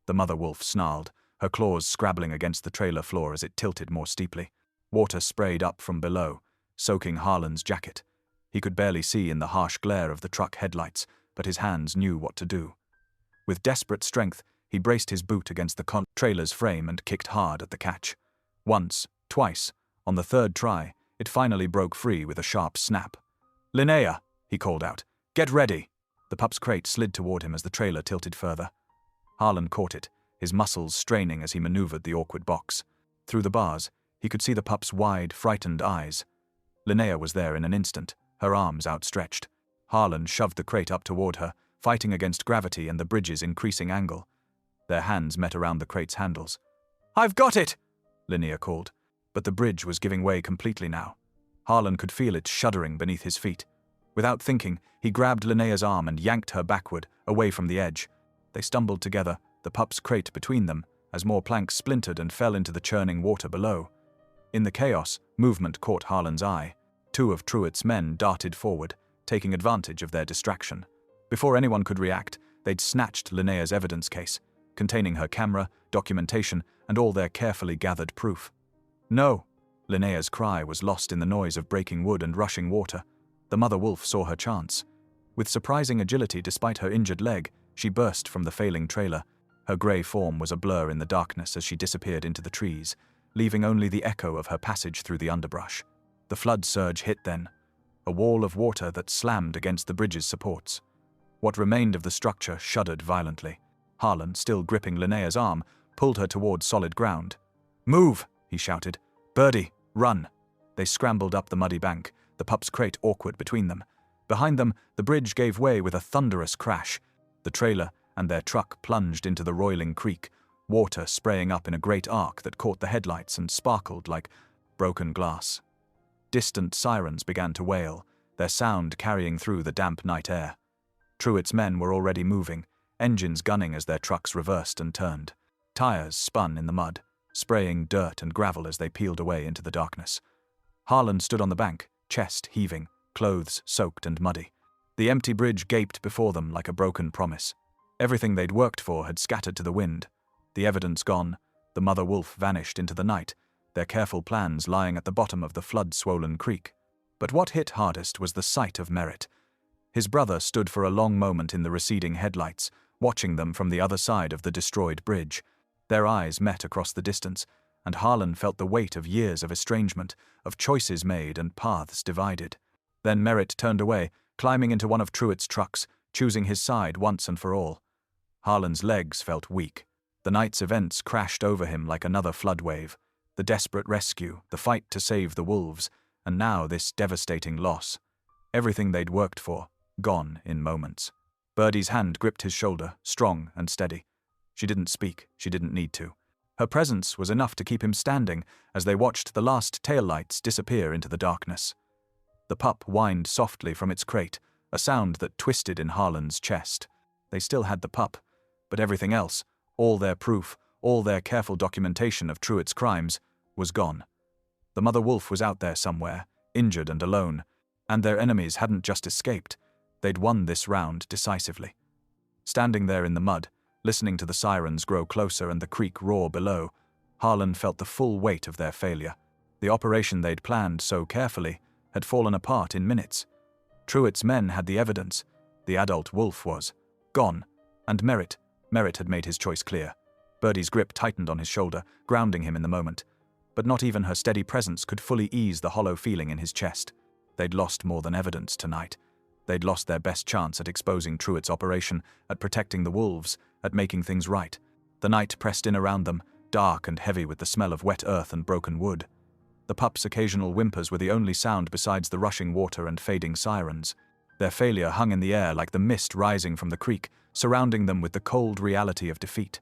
The mother wolf snarled, her claws scrabbling against the trailer floor as it tilted more steeply. Water sprayed up from below, soaking Harlan's jacket. He could barely see in the harsh glare of the truck headlights, but his hands knew what to do. With desperate strength, he braced his boot against the trailer's frame and kicked hard at the catch. Once, twice, on the third try, it finally broke free with a sharp snap. "Linnea," he called out, "get ready!" The pup's crate slid toward him as the trailer tilted further. Harlan caught it, his muscles straining as he maneuvered the awkward box. Through the bars, he could see the pup's wide, frightened eyes. Linnea was there in an instant, her arms outstretched. Harlan shoved the crate up toward her, fighting against gravity and the bridge's increasing angle. Their hands met around the crate's handles. "I've got it!" Linnea called. But the bridge was giving way completely now. Harlan could feel it shuddering beneath his feet. Without thinking, he grabbed Linnea's arm and yanked her backward, away from the edge. They stumbled together, the pup's crate between them, as more planks splintered and fell into the churning water below. In the chaos, movement caught Harlan's eye. Two of Truett's men darted forward, taking advantage of their distraction. Before anyone could react, they'd snatched Linnea's evidence case, containing her camera, documentation, and all their carefully gathered proof. "No!" Linnea's cry was lost in the noise of breaking wood and rushing water. The mother wolf saw her chance. With surprising agility despite her injured leg, she burst from the failing trailer. Her grey form was a blur in the darkness as she disappeared into the trees, leaving only the echo of her passage through the underbrush. The flood surge hit then, a wall of water that slammed against the bridge's supports. What remained of the structure shuddered violently. Harlan, still gripping Linnea's arm, pulled her toward solid ground. "Move!" he shouted. "Birdie, run!" They scrambled up the muddy bank, the pup's crate awkward between them. Behind them, the bridge gave way with a thunderous crash. The trailer and their truck plunged into the roiling creek, water spraying up in a great arc that caught the headlights and sparkled like broken glass. Distant sirens began to wail, their sound carrying through the damp night air. Truett's men were already moving, engines gunning as their trucks reversed and turned. Tires spun in the mud, spraying dirt and gravel as they peeled away into the darkness. Harlan stood on the bank, chest heaving, clothes soaked and muddy. The empty bridge gaped before them like a broken promise. Everything they'd worked for had scattered to the wind. The evidence gone, the mother wolf vanished into the night, their careful plans lying at the bottom of the flood-swollen creek. But what hit hardest was the sight of Merritt. His brother stood for a long moment in the receding headlights, watching them from the other side of the destroyed bridge. Their eyes met across the distance, and Harlan felt the weight of years of estrangement, of choices made and paths divided. Then Merritt turned away, climbing into one of Truett's trucks, choosing his side once and for all. Harlan's legs felt weak. The night's events crashed over him like another flood wave. The desperate rescue, the fight to save the wolves, and now this devastating loss. Everything they'd worked for, gone in moments. Birdie's hand gripped his shoulder, strong and steady. She didn't speak, she didn't need to. Her presence was enough to keep him standing as they watched the last taillights disappear into the darkness. The pup whined softly from its crate, a sound that twisted in Harlan's chest. They still had the pup, but everything else, all their proof, all their careful documentation of Truett's crimes, was gone. The mother wolf was out there somewhere, injured and alone, and their enemies hadn't just escaped, they'd won this round decisively. Standing there in the mud, listening to the sirens grow closer and the creek roar below, Harlan felt the full weight of their failure. The operation they'd planned so carefully had fallen apart in minutes. Truett's men had the evidence. The adult wolf was gone, and Merritt had made his choice clear. Birdie's grip tightened on his shoulder, grounding him in the moment. But not even her steady presence could fully ease the hollow feeling in his chest. They'd lost more than evidence tonight. They'd lost their best chance at exposing Truett's operation, at protecting the wolves, at making things right. The night pressed in around them, dark and heavy with the smell of wet earth and broken wood. The pup's occasional whimpers were the only sound besides the rushing water and fading sirens. Their failure hung in the air like the mist rising from the creek, surrounding them with the cold reality of defeat.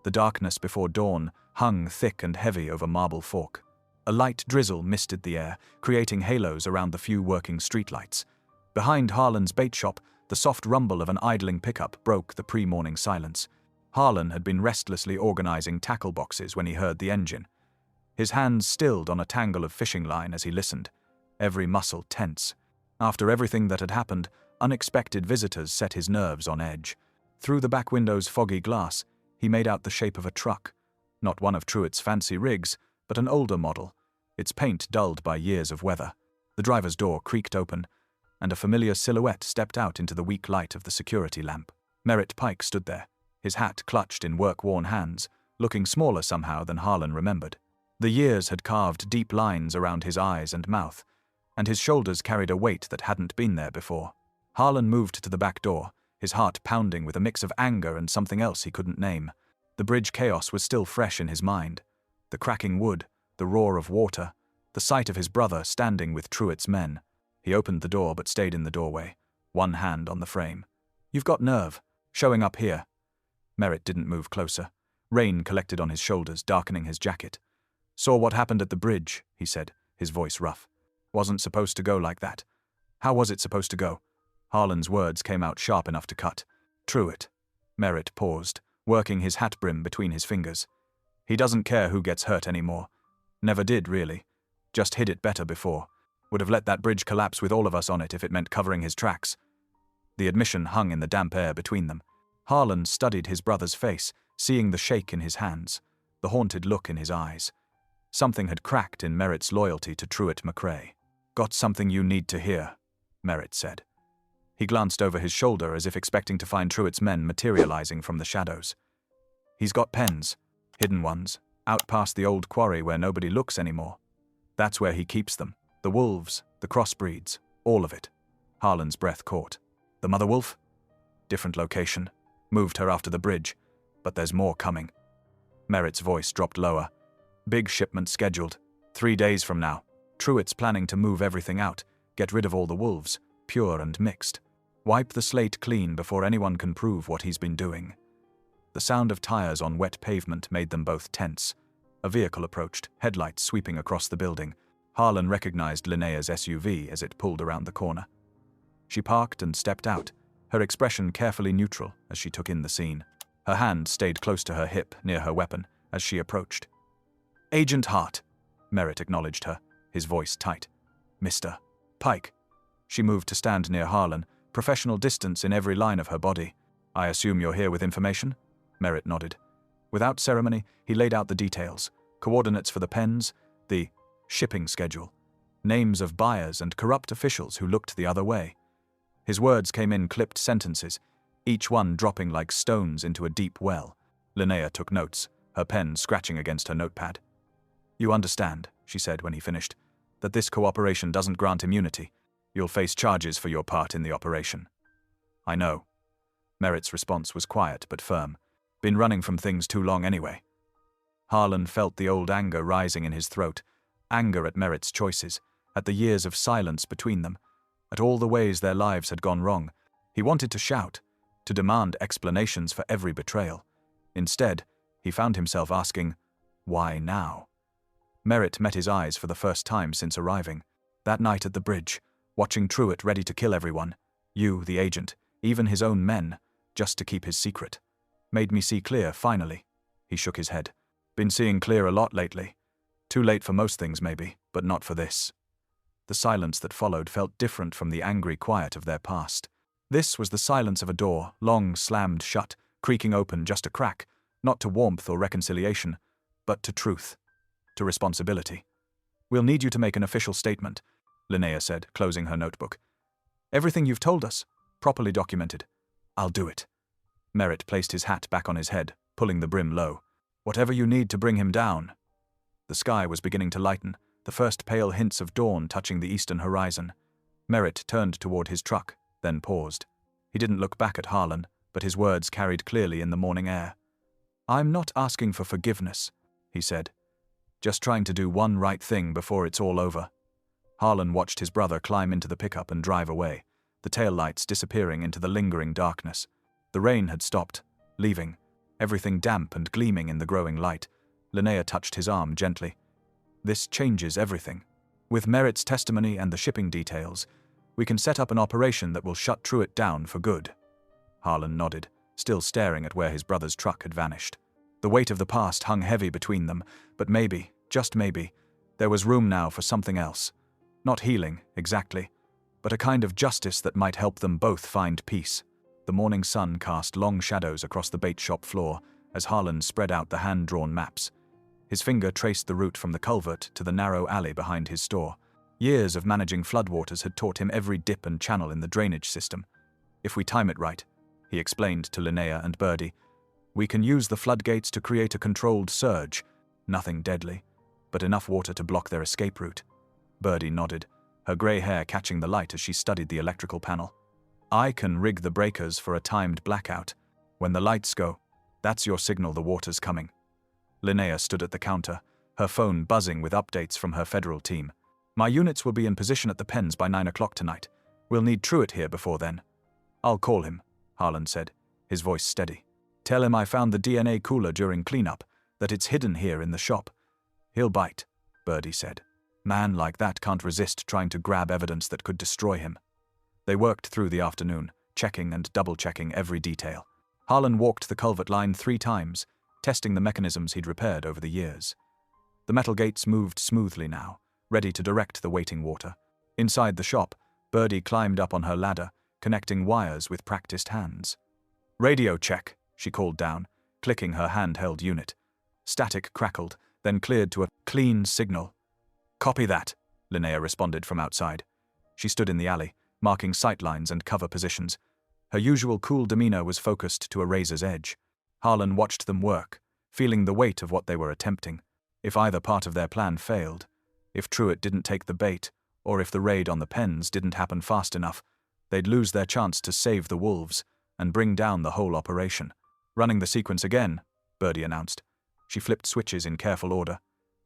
The darkness before dawn hung thick and heavy over Marble Fork. A light drizzle misted the air, creating halos around the few working streetlights. Behind Harlan's bait shop, the soft rumble of an idling pickup broke the pre-morning silence. Harlan had been restlessly organizing tackle boxes when he heard the engine. His hands stilled on a tangle of fishing line as he listened, every muscle tense. After everything that had happened, unexpected visitors set his nerves on edge. Through the back window's foggy glass, he made out the shape of a truck. Not one of Truett's fancy rigs, but an older model, its paint dulled by years of weather. The driver's door creaked open, and a familiar silhouette stepped out into the weak light of the security lamp. Merritt Pike stood there, his hat clutched in work-worn hands, looking smaller somehow than Harlan remembered. The years had carved deep lines around his eyes and mouth, and his shoulders carried a weight that hadn't been there before. Harlan moved to the back door, his heart pounding with a mix of anger and something else he couldn't name. The bridge chaos was still fresh in his mind. The cracking wood, the roar of water, the sight of his brother standing with Truett's men. He opened the door but stayed in the doorway, one hand on the frame. "You've got nerve, showing up here." Merritt didn't move closer. Rain collected on his shoulders, darkening his jacket. "Saw what happened at the bridge," he said, his voice rough. "Wasn't supposed to go like that." "How was it supposed to go?" Harlan's words came out sharp enough to cut. "Truett." Merritt paused, working his hat brim between his fingers. "He doesn't care who gets hurt anymore. Never did, really. Just hid it better before. Would have let that bridge collapse with all of us on it if it meant covering his tracks." The admission hung in the damp air between them. Harlan studied his brother's face, seeing the shake in his hands, the haunted look in his eyes. Something had cracked in Merritt's loyalty to Truett McRae. "Got something you need to hear," Merritt said. He glanced over his shoulder as if expecting to find Truett's men materializing from the shadows. "He's got pens, hidden ones, out past the old quarry where nobody looks anymore. That's where he keeps them. The wolves, the crossbreeds, all of it." Harlan's breath caught. "The mother wolf?" "Different location. Moved her after the bridge. But there's more coming." Merritt's voice dropped lower. "Big shipment scheduled. 3 days from now. Truett's planning to move everything out, get rid of all the wolves, pure and mixed. Wipe the slate clean before anyone can prove what he's been doing." The sound of tires on wet pavement made them both tense. A vehicle approached, headlights sweeping across the building. Harlan recognized Linnea's SUV as it pulled around the corner. She parked and stepped out, her expression carefully neutral as she took in the scene. Her hand stayed close to her hip, near her weapon, as she approached. "Agent Hart," Merritt acknowledged her, his voice tight. "Mr. Pike." She moved to stand near Harlan, professional distance in every line of her body. "I assume you're here with information?" Merritt nodded. Without ceremony, he laid out the details: coordinates for the pens, the shipping schedule, names of buyers and corrupt officials who looked the other way. His words came in clipped sentences, each one dropping like stones into a deep well. Linnea took notes, her pen scratching against her notepad. "You understand," she said when he finished, "that this cooperation doesn't grant immunity. You'll face charges for your part in the operation." "I know." Merritt's response was quiet but firm. "Been running from things too long anyway." Harlan felt the old anger rising in his throat, anger at Merritt's choices, at the years of silence between them, at all the ways their lives had gone wrong. He wanted to shout, to demand explanations for every betrayal. Instead, he found himself asking, why now? Merritt met his eyes for the first time since arriving. That night at the bridge, watching Truett ready to kill everyone, you, the agent, even his own men, just to keep his secret. Made me see clear, finally. He shook his head. Been seeing clear a lot lately. Too late for most things, maybe, but not for this. The silence that followed felt different from the angry quiet of their past. This was the silence of a door, long slammed shut, creaking open just a crack, not to warmth or reconciliation, but to truth, to responsibility. "We'll need you to make an official statement," Linnea said, closing her notebook. "Everything you've told us, properly documented." "I'll do it." Merritt placed his hat back on his head, pulling the brim low. "Whatever you need to bring him down." The sky was beginning to lighten, the first pale hints of dawn touching the eastern horizon. Merritt turned toward his truck, then paused. He didn't look back at Harlan, but his words carried clearly in the morning air. "I'm not asking for forgiveness," he said. "Just trying to do one right thing before it's all over." Harlan watched his brother climb into the pickup and drive away, the taillights disappearing into the lingering darkness. The rain had stopped, leaving everything damp and gleaming in the growing light. Linnea touched his arm gently. "This changes everything. With Merritt's testimony and the shipping details, we can set up an operation that will shut Truett down for good." Harlan nodded, still staring at where his brother's truck had vanished. The weight of the past hung heavy between them, but maybe, just maybe, there was room now for something else. Not healing, exactly, but a kind of justice that might help them both find peace. The morning sun cast long shadows across the bait shop floor as Harlan spread out the hand-drawn maps. His finger traced the route from the culvert to the narrow alley behind his store. Years of managing floodwaters had taught him every dip and channel in the drainage system. "If we time it right," he explained to Linnea and Birdie, "we can use the floodgates to create a controlled surge. Nothing deadly, but enough water to block their escape route." Birdie nodded, her grey hair catching the light as she studied the electrical panel. "I can rig the breakers for a timed blackout. When the lights go, that's your signal the water's coming." Linnea stood at the counter, her phone buzzing with updates from her federal team. "My units will be in position at the pens by 9 o'clock tonight. We'll need Truett here before then." "I'll call him," Harlan said, his voice steady. "Tell him I found the DNA cooler during cleanup, that it's hidden here in the shop." "He'll bite," Birdie said. "Man like that can't resist trying to grab evidence that could destroy him." They worked through the afternoon, checking and double-checking every detail. Harlan walked the culvert line 3 times, testing the mechanisms he'd repaired over the years. The metal gates moved smoothly now, ready to direct the waiting water. Inside the shop, Birdie climbed up on her ladder, connecting wires with practiced hands. "Radio check," she called down, clicking her handheld unit. Static crackled, then cleared to a clean signal. "Copy that," Linnea responded from outside. She stood in the alley, marking sightlines and cover positions. Her usual cool demeanor was focused to a razor's edge. Harlan watched them work, feeling the weight of what they were attempting. If either part of their plan failed, if Truett didn't take the bait, or if the raid on the pens didn't happen fast enough, they'd lose their chance to save the wolves and bring down the whole operation. "Running the sequence again," Birdie announced. She flipped switches in careful order.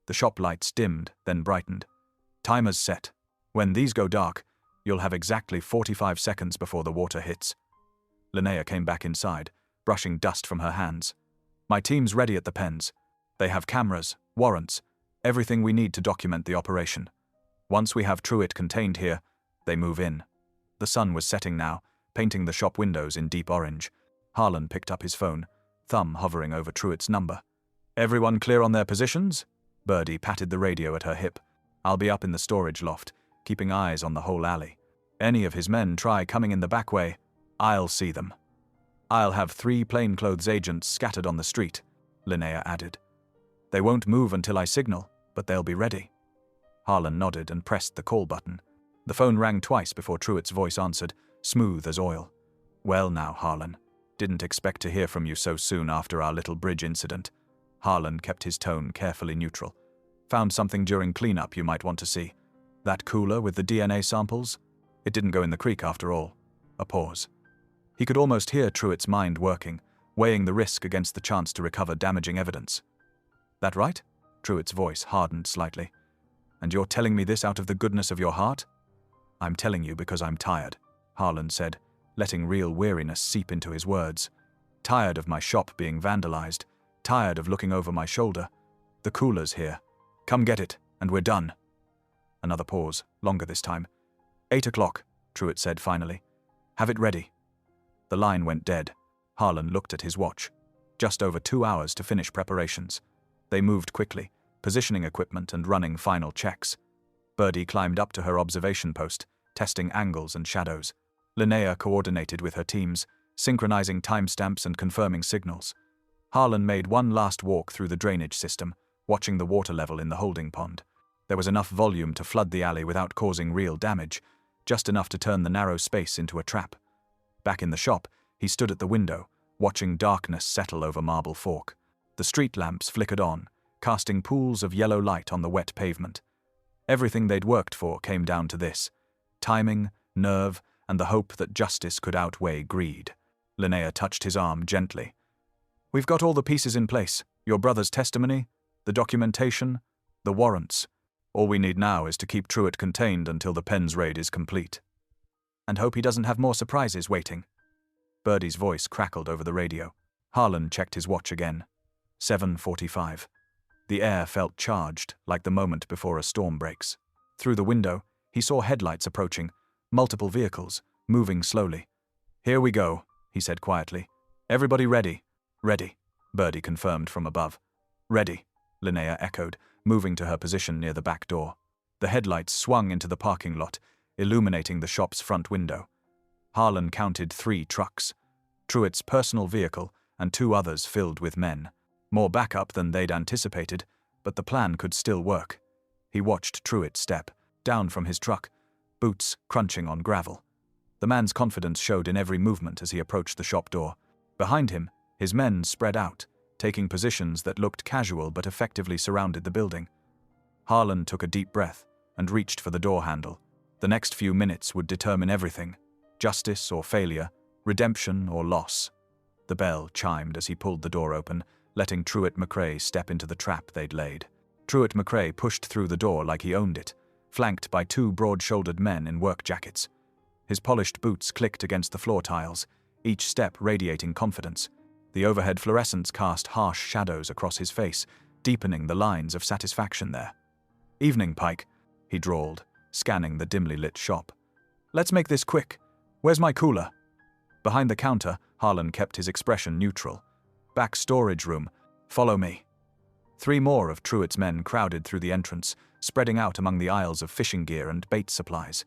The shop lights dimmed, then brightened. "Timer's set. When these go dark, you'll have exactly 45 seconds before the water hits." Linnea came back inside, brushing dust from her hands. My team's ready at the pens. They have cameras, warrants, everything we need to document the operation. Once we have Truitt contained here, they move in. The sun was setting now, painting the shop windows in deep orange. Harlan picked up his phone, thumb hovering over Truitt's number. Everyone clear on their positions? Birdie patted the radio at her hip. I'll be up in the storage loft, keeping eyes on the whole alley. Any of his men try coming in the back way, I'll see them. I'll have 3 plainclothes agents scattered on the street, Linnea added. They won't move until I signal, but they'll be ready. Harlan nodded and pressed the call button. The phone rang twice before Truitt's voice answered, smooth as oil. Well now, Harlan. Didn't expect to hear from you so soon after our little bridge incident. Harlan kept his tone carefully neutral. Found something during cleanup you might want to see. That cooler with the DNA samples? It didn't go in the creek after all. A pause. He could almost hear Truitt's mind working, weighing the risk against the chance to recover damaging evidence. That right? Truitt's voice hardened slightly. And you're telling me this out of the goodness of your heart? I'm telling you because I'm tired, Harlan said, letting real weariness seep into his words. Tired of my shop being vandalized. Tired of looking over my shoulder. The cooler's here. Come get it, and we're done. Another pause, longer this time. 8 o'clock, Truitt said finally. Have it ready. The line went dead. Harlan looked at his watch. Just over 2 hours to finish preparations. They moved quickly, positioning equipment and running final checks. Birdie climbed up to her observation post, testing angles and shadows. Linnea coordinated with her teams, synchronizing timestamps and confirming signals. Harlan made one last walk through the drainage system, watching the water level in the holding pond. There was enough volume to flood the alley without causing real damage, just enough to turn the narrow space into a trap. Back in the shop, he stood at the window, watching darkness settle over Marble Fork. The street lamps flickered on, casting pools of yellow light on the wet pavement. Everything they'd worked for came down to this: timing, nerve, and the hope that justice could outweigh greed. Linnea touched his arm gently. We've got all the pieces in place. Your brother's testimony, the documentation, the warrants. All we need now is to keep Truitt contained until the Penn's raid is complete. And hope he doesn't have more surprises waiting. Birdie's voice crackled over the radio. Harlan checked his watch again. 7:45. The air felt charged, like the moment before a storm breaks. Through the window, he saw headlights approaching, multiple vehicles, moving slowly. Here we go, he said quietly. Everybody ready? Ready, Birdie confirmed from above. Ready, Linnea echoed, moving to her position near the back door. The headlights swung into the parking lot, illuminating the shop's front window. Harlan counted 3 trucks, Truitt's personal vehicle and 2 others filled with men. More backup than they'd anticipated, but the plan could still work. He watched Truitt step down from his truck, boots crunching on gravel. The man's confidence showed in every movement as he approached the shop door. Behind him, his men spread out, taking positions that looked casual but effectively surrounded the building. Harlan took a deep breath and reached for the door handle. The next few minutes would determine everything: justice or failure, redemption or loss. The bell chimed as he pulled the door open, letting Truitt McRae step into the trap they'd laid. Truitt McRae pushed through the door like he owned it, flanked by 2 broad-shouldered men in work jackets. His polished boots clicked against the floor tiles, each step radiating confidence. The overhead fluorescents cast harsh shadows across his face, deepening the lines of satisfaction there. Evening, Pike, he drawled, scanning the dimly lit shop. Let's make this quick. Where's my cooler? Behind the counter, Harlan kept his expression neutral. Back storage room. Follow me. 3 more of Truitt's men crowded through the entrance, spreading out among the aisles of fishing gear and bait supplies.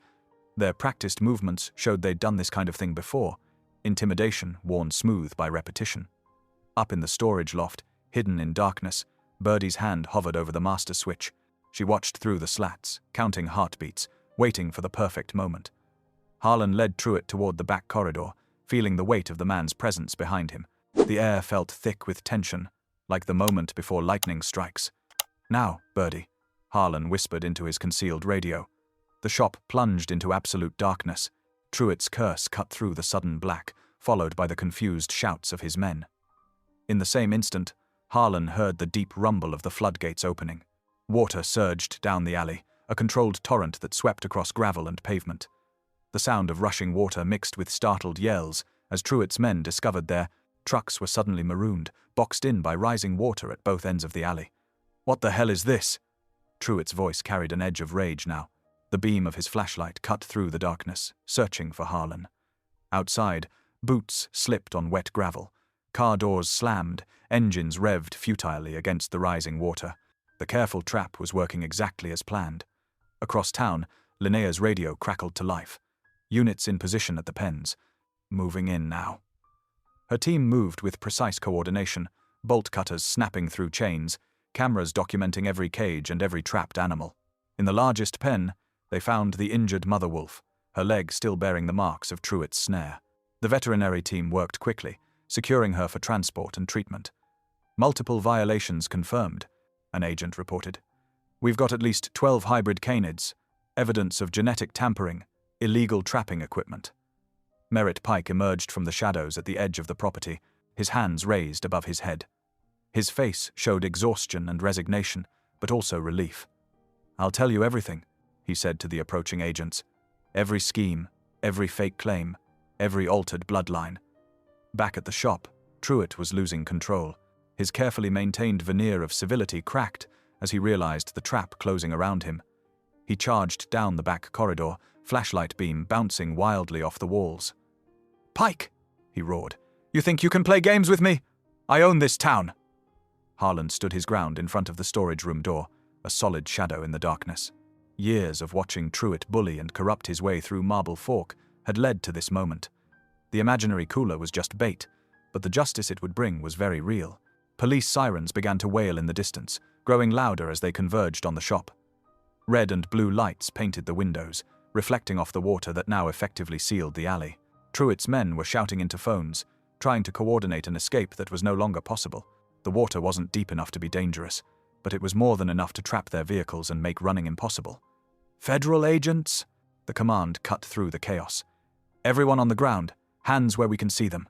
Their practiced movements showed they'd done this kind of thing before, intimidation worn smooth by repetition. Up in the storage loft, hidden in darkness, Birdie's hand hovered over the master switch. She watched through the slats, counting heartbeats, waiting for the perfect moment. Harlan led Truitt toward the back corridor, feeling the weight of the man's presence behind him. The air felt thick with tension, like the moment before lightning strikes. Now, Birdie, Harlan whispered into his concealed radio. The shop plunged into absolute darkness. Truitt's curse cut through the sudden black, followed by the confused shouts of his men. In the same instant, Harlan heard the deep rumble of the floodgates opening. Water surged down the alley, a controlled torrent that swept across gravel and pavement. The sound of rushing water mixed with startled yells as Truitt's men discovered their Trucks were suddenly marooned, boxed in by rising water at both ends of the alley. "What the hell is this?" Truett's voice carried an edge of rage now. The beam of his flashlight cut through the darkness, searching for Harlan. Outside, boots slipped on wet gravel. Car doors slammed, engines revved futilely against the rising water. The careful trap was working exactly as planned. Across town, Linnea's radio crackled to life. Units in position at the pens. Moving in now. Her team moved with precise coordination, bolt cutters snapping through chains, cameras documenting every cage and every trapped animal. In the largest pen, they found the injured mother wolf, her leg still bearing the marks of Truett's snare. The veterinary team worked quickly, securing her for transport and treatment. "Multiple violations confirmed," an agent reported. "We've got at least 12 hybrid canids, evidence of genetic tampering, illegal trapping equipment." Merritt Pike emerged from the shadows at the edge of the property, his hands raised above his head. His face showed exhaustion and resignation, but also relief. "I'll tell you everything," he said to the approaching agents. "Every scheme, every fake claim, every altered bloodline." Back at the shop, Truett was losing control. His carefully maintained veneer of civility cracked as he realized the trap closing around him. He charged down the back corridor, flashlight beam bouncing wildly off the walls. "Pike!" he roared. "You think you can play games with me? I own this town!" Harlan stood his ground in front of the storage room door, a solid shadow in the darkness. Years of watching Truett bully and corrupt his way through Marble Fork had led to this moment. The imaginary cooler was just bait, but the justice it would bring was very real. Police sirens began to wail in the distance, growing louder as they converged on the shop. Red and blue lights painted the windows, reflecting off the water that now effectively sealed the alley. Truett's men were shouting into phones, trying to coordinate an escape that was no longer possible. The water wasn't deep enough to be dangerous, but it was more than enough to trap their vehicles and make running impossible. "Federal agents!" The command cut through the chaos. "Everyone on the ground, hands where we can see them."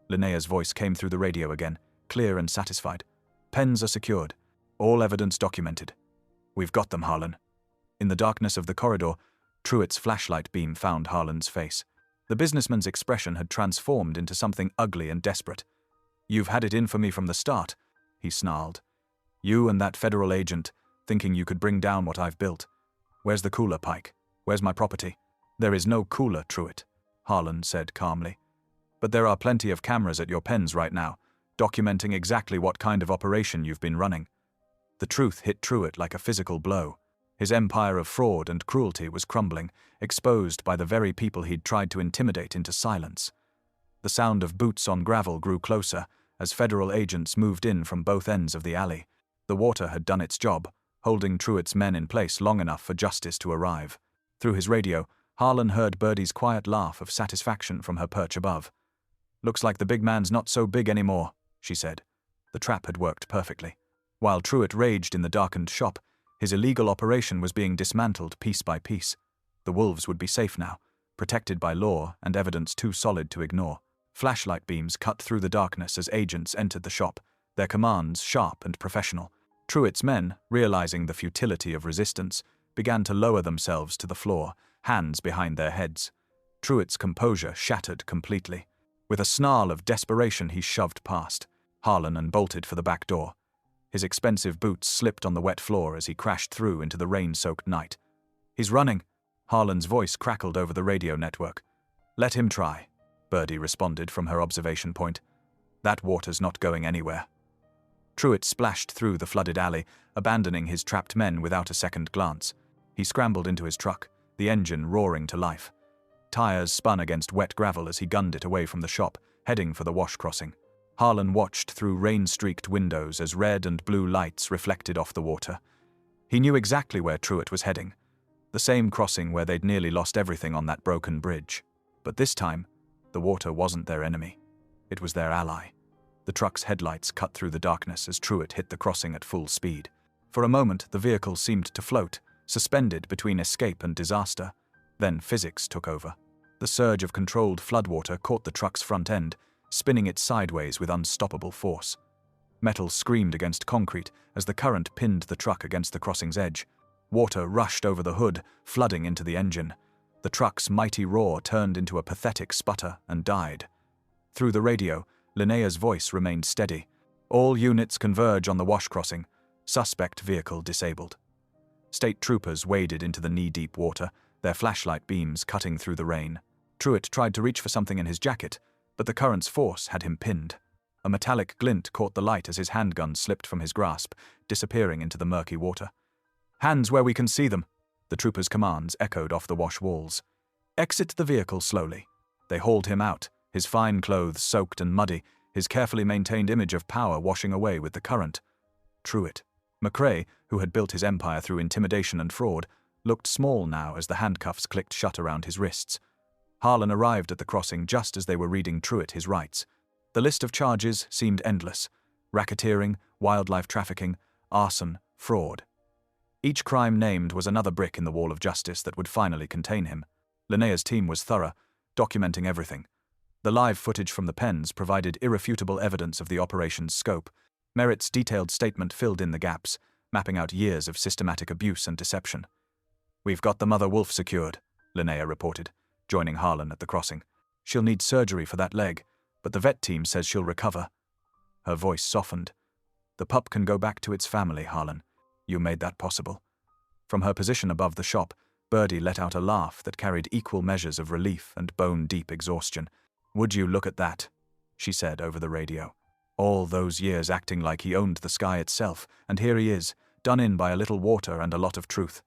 Linnea's voice came through the radio again, clear and satisfied. "Pens are secured. All evidence documented. We've got them, Harlan." In the darkness of the corridor, Truett's flashlight beam found Harlan's face. The businessman's expression had transformed into something ugly and desperate. "You've had it in for me from the start," he snarled. "You and that federal agent, thinking you could bring down what I've built. Where's the cooler, Pike? Where's my property?" "There is no cooler, Truett," Harlan said calmly. "But there are plenty of cameras at your pens right now, documenting exactly what kind of operation you've been running." The truth hit Truett like a physical blow. His empire of fraud and cruelty was crumbling, exposed by the very people he'd tried to intimidate into silence. The sound of boots on gravel grew closer as federal agents moved in from both ends of the alley. The water had done its job, holding Truett's men in place long enough for justice to arrive. Through his radio, Harlan heard Birdie's quiet laugh of satisfaction from her perch above. "Looks like the big man's not so big anymore," she said. The trap had worked perfectly. While Truett raged in the darkened shop, his illegal operation was being dismantled piece by piece. The wolves would be safe now, protected by law and evidence too solid to ignore. Flashlight beams cut through the darkness as agents entered the shop, their commands sharp and professional. Truett's men, realizing the futility of resistance, began to lower themselves to the floor, hands behind their heads. Truett's composure shattered completely. With a snarl of desperation, he shoved past Harlan and bolted for the back door. His expensive boots slipped on the wet floor as he crashed through into the rain-soaked night. "He's running," Harlan's voice crackled over the radio network. "Let him try," Birdie responded from her observation point. "That water's not going anywhere." Truett splashed through the flooded alley, abandoning his trapped men without a second glance. He scrambled into his truck, the engine roaring to life. Tires spun against wet gravel as he gunned it away from the shop, heading for the wash crossing. Harlan watched through rain-streaked windows as red and blue lights reflected off the water. He knew exactly where Truett was heading, the same crossing where they'd nearly lost everything on that broken bridge. But this time, the water wasn't their enemy. It was their ally. The truck's headlights cut through the darkness as Truett hit the crossing at full speed. For a moment, the vehicle seemed to float, suspended between escape and disaster. Then physics took over. The surge of controlled floodwater caught the truck's front end, spinning it sideways with unstoppable force. Metal screamed against concrete as the current pinned the truck against the crossing's edge. Water rushed over the hood, flooding into the engine. The truck's mighty roar turned into a pathetic sputter and died. Through the radio, Linnea's voice remained steady. All units converge on the wash crossing. Suspect vehicle disabled. State troopers waded into the knee-deep water, their flashlight beams cutting through the rain. Truitt tried to reach for something in his jacket, but the current's force had him pinned. A metallic glint caught the light as his handgun slipped from his grasp, disappearing into the murky water. "Hands where we can see them," the trooper's commands echoed off the wash walls. "Exit the vehicle slowly." They hauled him out, his fine clothes soaked and muddy, his carefully maintained image of power washing away with the current. Truitt. McCrae, who had built his empire through intimidation and fraud, looked small now as the handcuffs clicked shut around his wrists. Harlan arrived at the crossing just as they were reading Truitt his rights. The list of charges seemed endless: racketeering, wildlife trafficking, arson, fraud. Each crime named was another brick in the wall of justice that would finally contain him. Linnea's team was thorough, documenting everything. The live footage from the pens provided irrefutable evidence of the operation's scope. Merritt's detailed statement filled in the gaps, mapping out years of systematic abuse and deception. "We've got the mother wolf secured," Linnea reported, joining Harlan at the crossing. "She'll need surgery for that leg, but the vet team says she'll recover." Her voice softened. "The pup can go back to its family, Harlan. You made that possible." From her position above the shop, Birdie let out a laugh that carried equal measures of relief and bone-deep exhaustion. "Would you look at that?" she said over the radio. "All those years acting like he owned the sky itself, and here he is, done in by a little water and a lot of truth."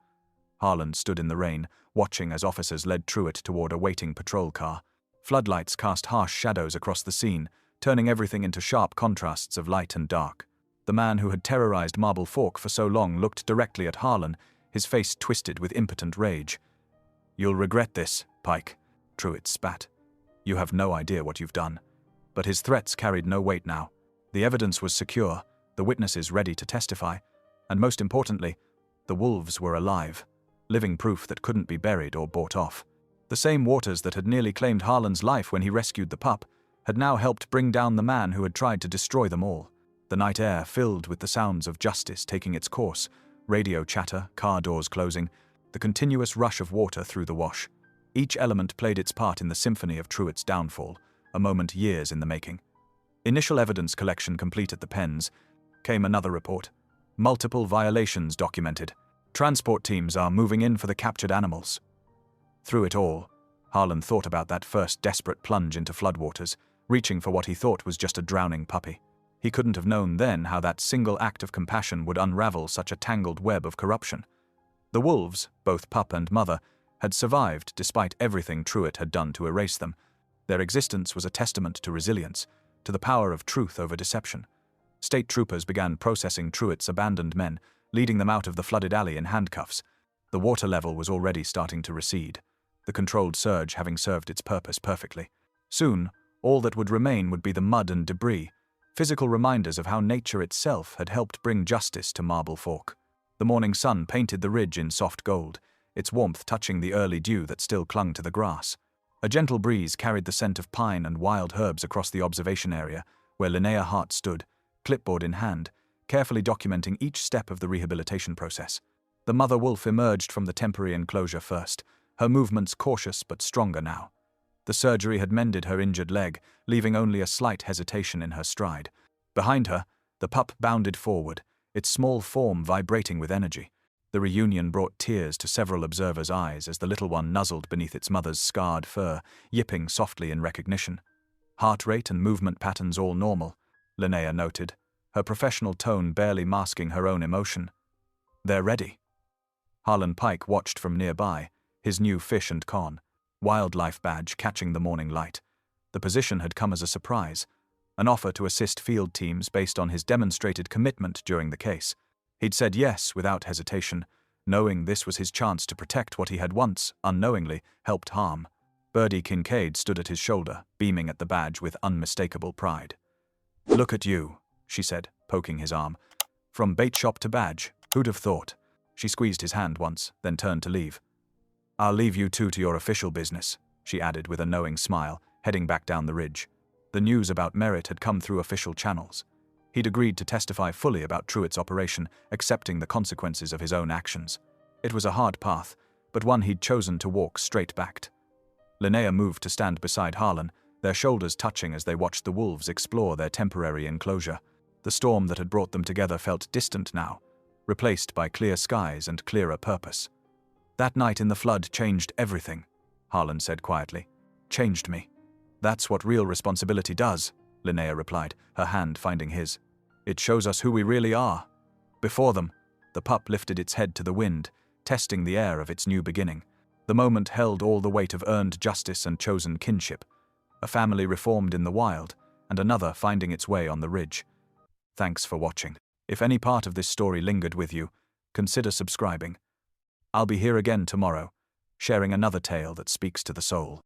Harlan stood in the rain, watching as officers led Truitt toward a waiting patrol car. Floodlights cast harsh shadows across the scene, turning everything into sharp contrasts of light and dark. The man who had terrorized Marble Fork for so long looked directly at Harlan, his face twisted with impotent rage. "You'll regret this, Pike," Truitt spat. "You have no idea what you've done." But his threats carried no weight now. The evidence was secure, the witnesses ready to testify, and most importantly, the wolves were alive, living proof that couldn't be buried or bought off. The same waters that had nearly claimed Harlan's life when he rescued the pup had now helped bring down the man who had tried to destroy them all. The night air filled with the sounds of justice taking its course, radio chatter, car doors closing, the continuous rush of water through the wash. Each element played its part in the symphony of Truitt's downfall, a moment years in the making. Initial evidence collection complete at the pens, came another report. Multiple violations documented. Transport teams are moving in for the captured animals. Through it all, Harlan thought about that first desperate plunge into floodwaters, reaching for what he thought was just a drowning puppy. He couldn't have known then how that single act of compassion would unravel such a tangled web of corruption. The wolves, both pup and mother, had survived despite everything Truitt had done to erase them. Their existence was a testament to resilience, to the power of truth over deception. State troopers began processing Truitt's abandoned men, leading them out of the flooded alley in handcuffs. The water level was already starting to recede, the controlled surge having served its purpose perfectly. Soon, all that would remain would be the mud and debris, physical reminders of how nature itself had helped bring justice to Marble Fork. The morning sun painted the ridge in soft gold, its warmth touching the early dew that still clung to the grass. A gentle breeze carried the scent of pine and wild herbs across the observation area, where Linnea Hart stood, clipboard in hand, carefully documenting each step of the rehabilitation process. The mother wolf emerged from the temporary enclosure first, her movements cautious but stronger now. The surgery had mended her injured leg, leaving only a slight hesitation in her stride. Behind her, the pup bounded forward, its small form vibrating with energy. The reunion brought tears to several observers' eyes as the little one nuzzled beneath its mother's scarred fur, yipping softly in recognition. Heart rate and movement patterns all normal, Linnea noted, her professional tone barely masking her own emotion. "They're ready." Harlan Pike watched from nearby, his new fish and con, wildlife badge catching the morning light. The position had come as a surprise, an offer to assist field teams based on his demonstrated commitment during the case. He'd said yes without hesitation, knowing this was his chance to protect what he had once, unknowingly, helped harm. Birdie Kincaid stood at his shoulder, beaming at the badge with unmistakable pride. "Look at you," she said, poking his arm. "From bait shop to badge, who'd have thought?" She squeezed his hand once, then turned to leave. "I'll leave you two to your official business," she added with a knowing smile, heading back down the ridge. The news about Merritt had come through official channels. He'd agreed to testify fully about Truitt's operation, accepting the consequences of his own actions. It was a hard path, but one he'd chosen to walk straight-backed. Linnea moved to stand beside Harlan, their shoulders touching as they watched the wolves explore their temporary enclosure. The storm that had brought them together felt distant now, replaced by clear skies and clearer purpose. "That night in the flood changed everything," Harlan said quietly. "Changed me." "That's what real responsibility does," Linnea replied, her hand finding his. "It shows us who we really are." Before them, the pup lifted its head to the wind, testing the air of its new beginning. The moment held all the weight of earned justice and chosen kinship. A family reformed in the wild, and another finding its way on the ridge. Thanks for watching. If any part of this story lingered with you, consider subscribing. I'll be here again tomorrow, sharing another tale that speaks to the soul.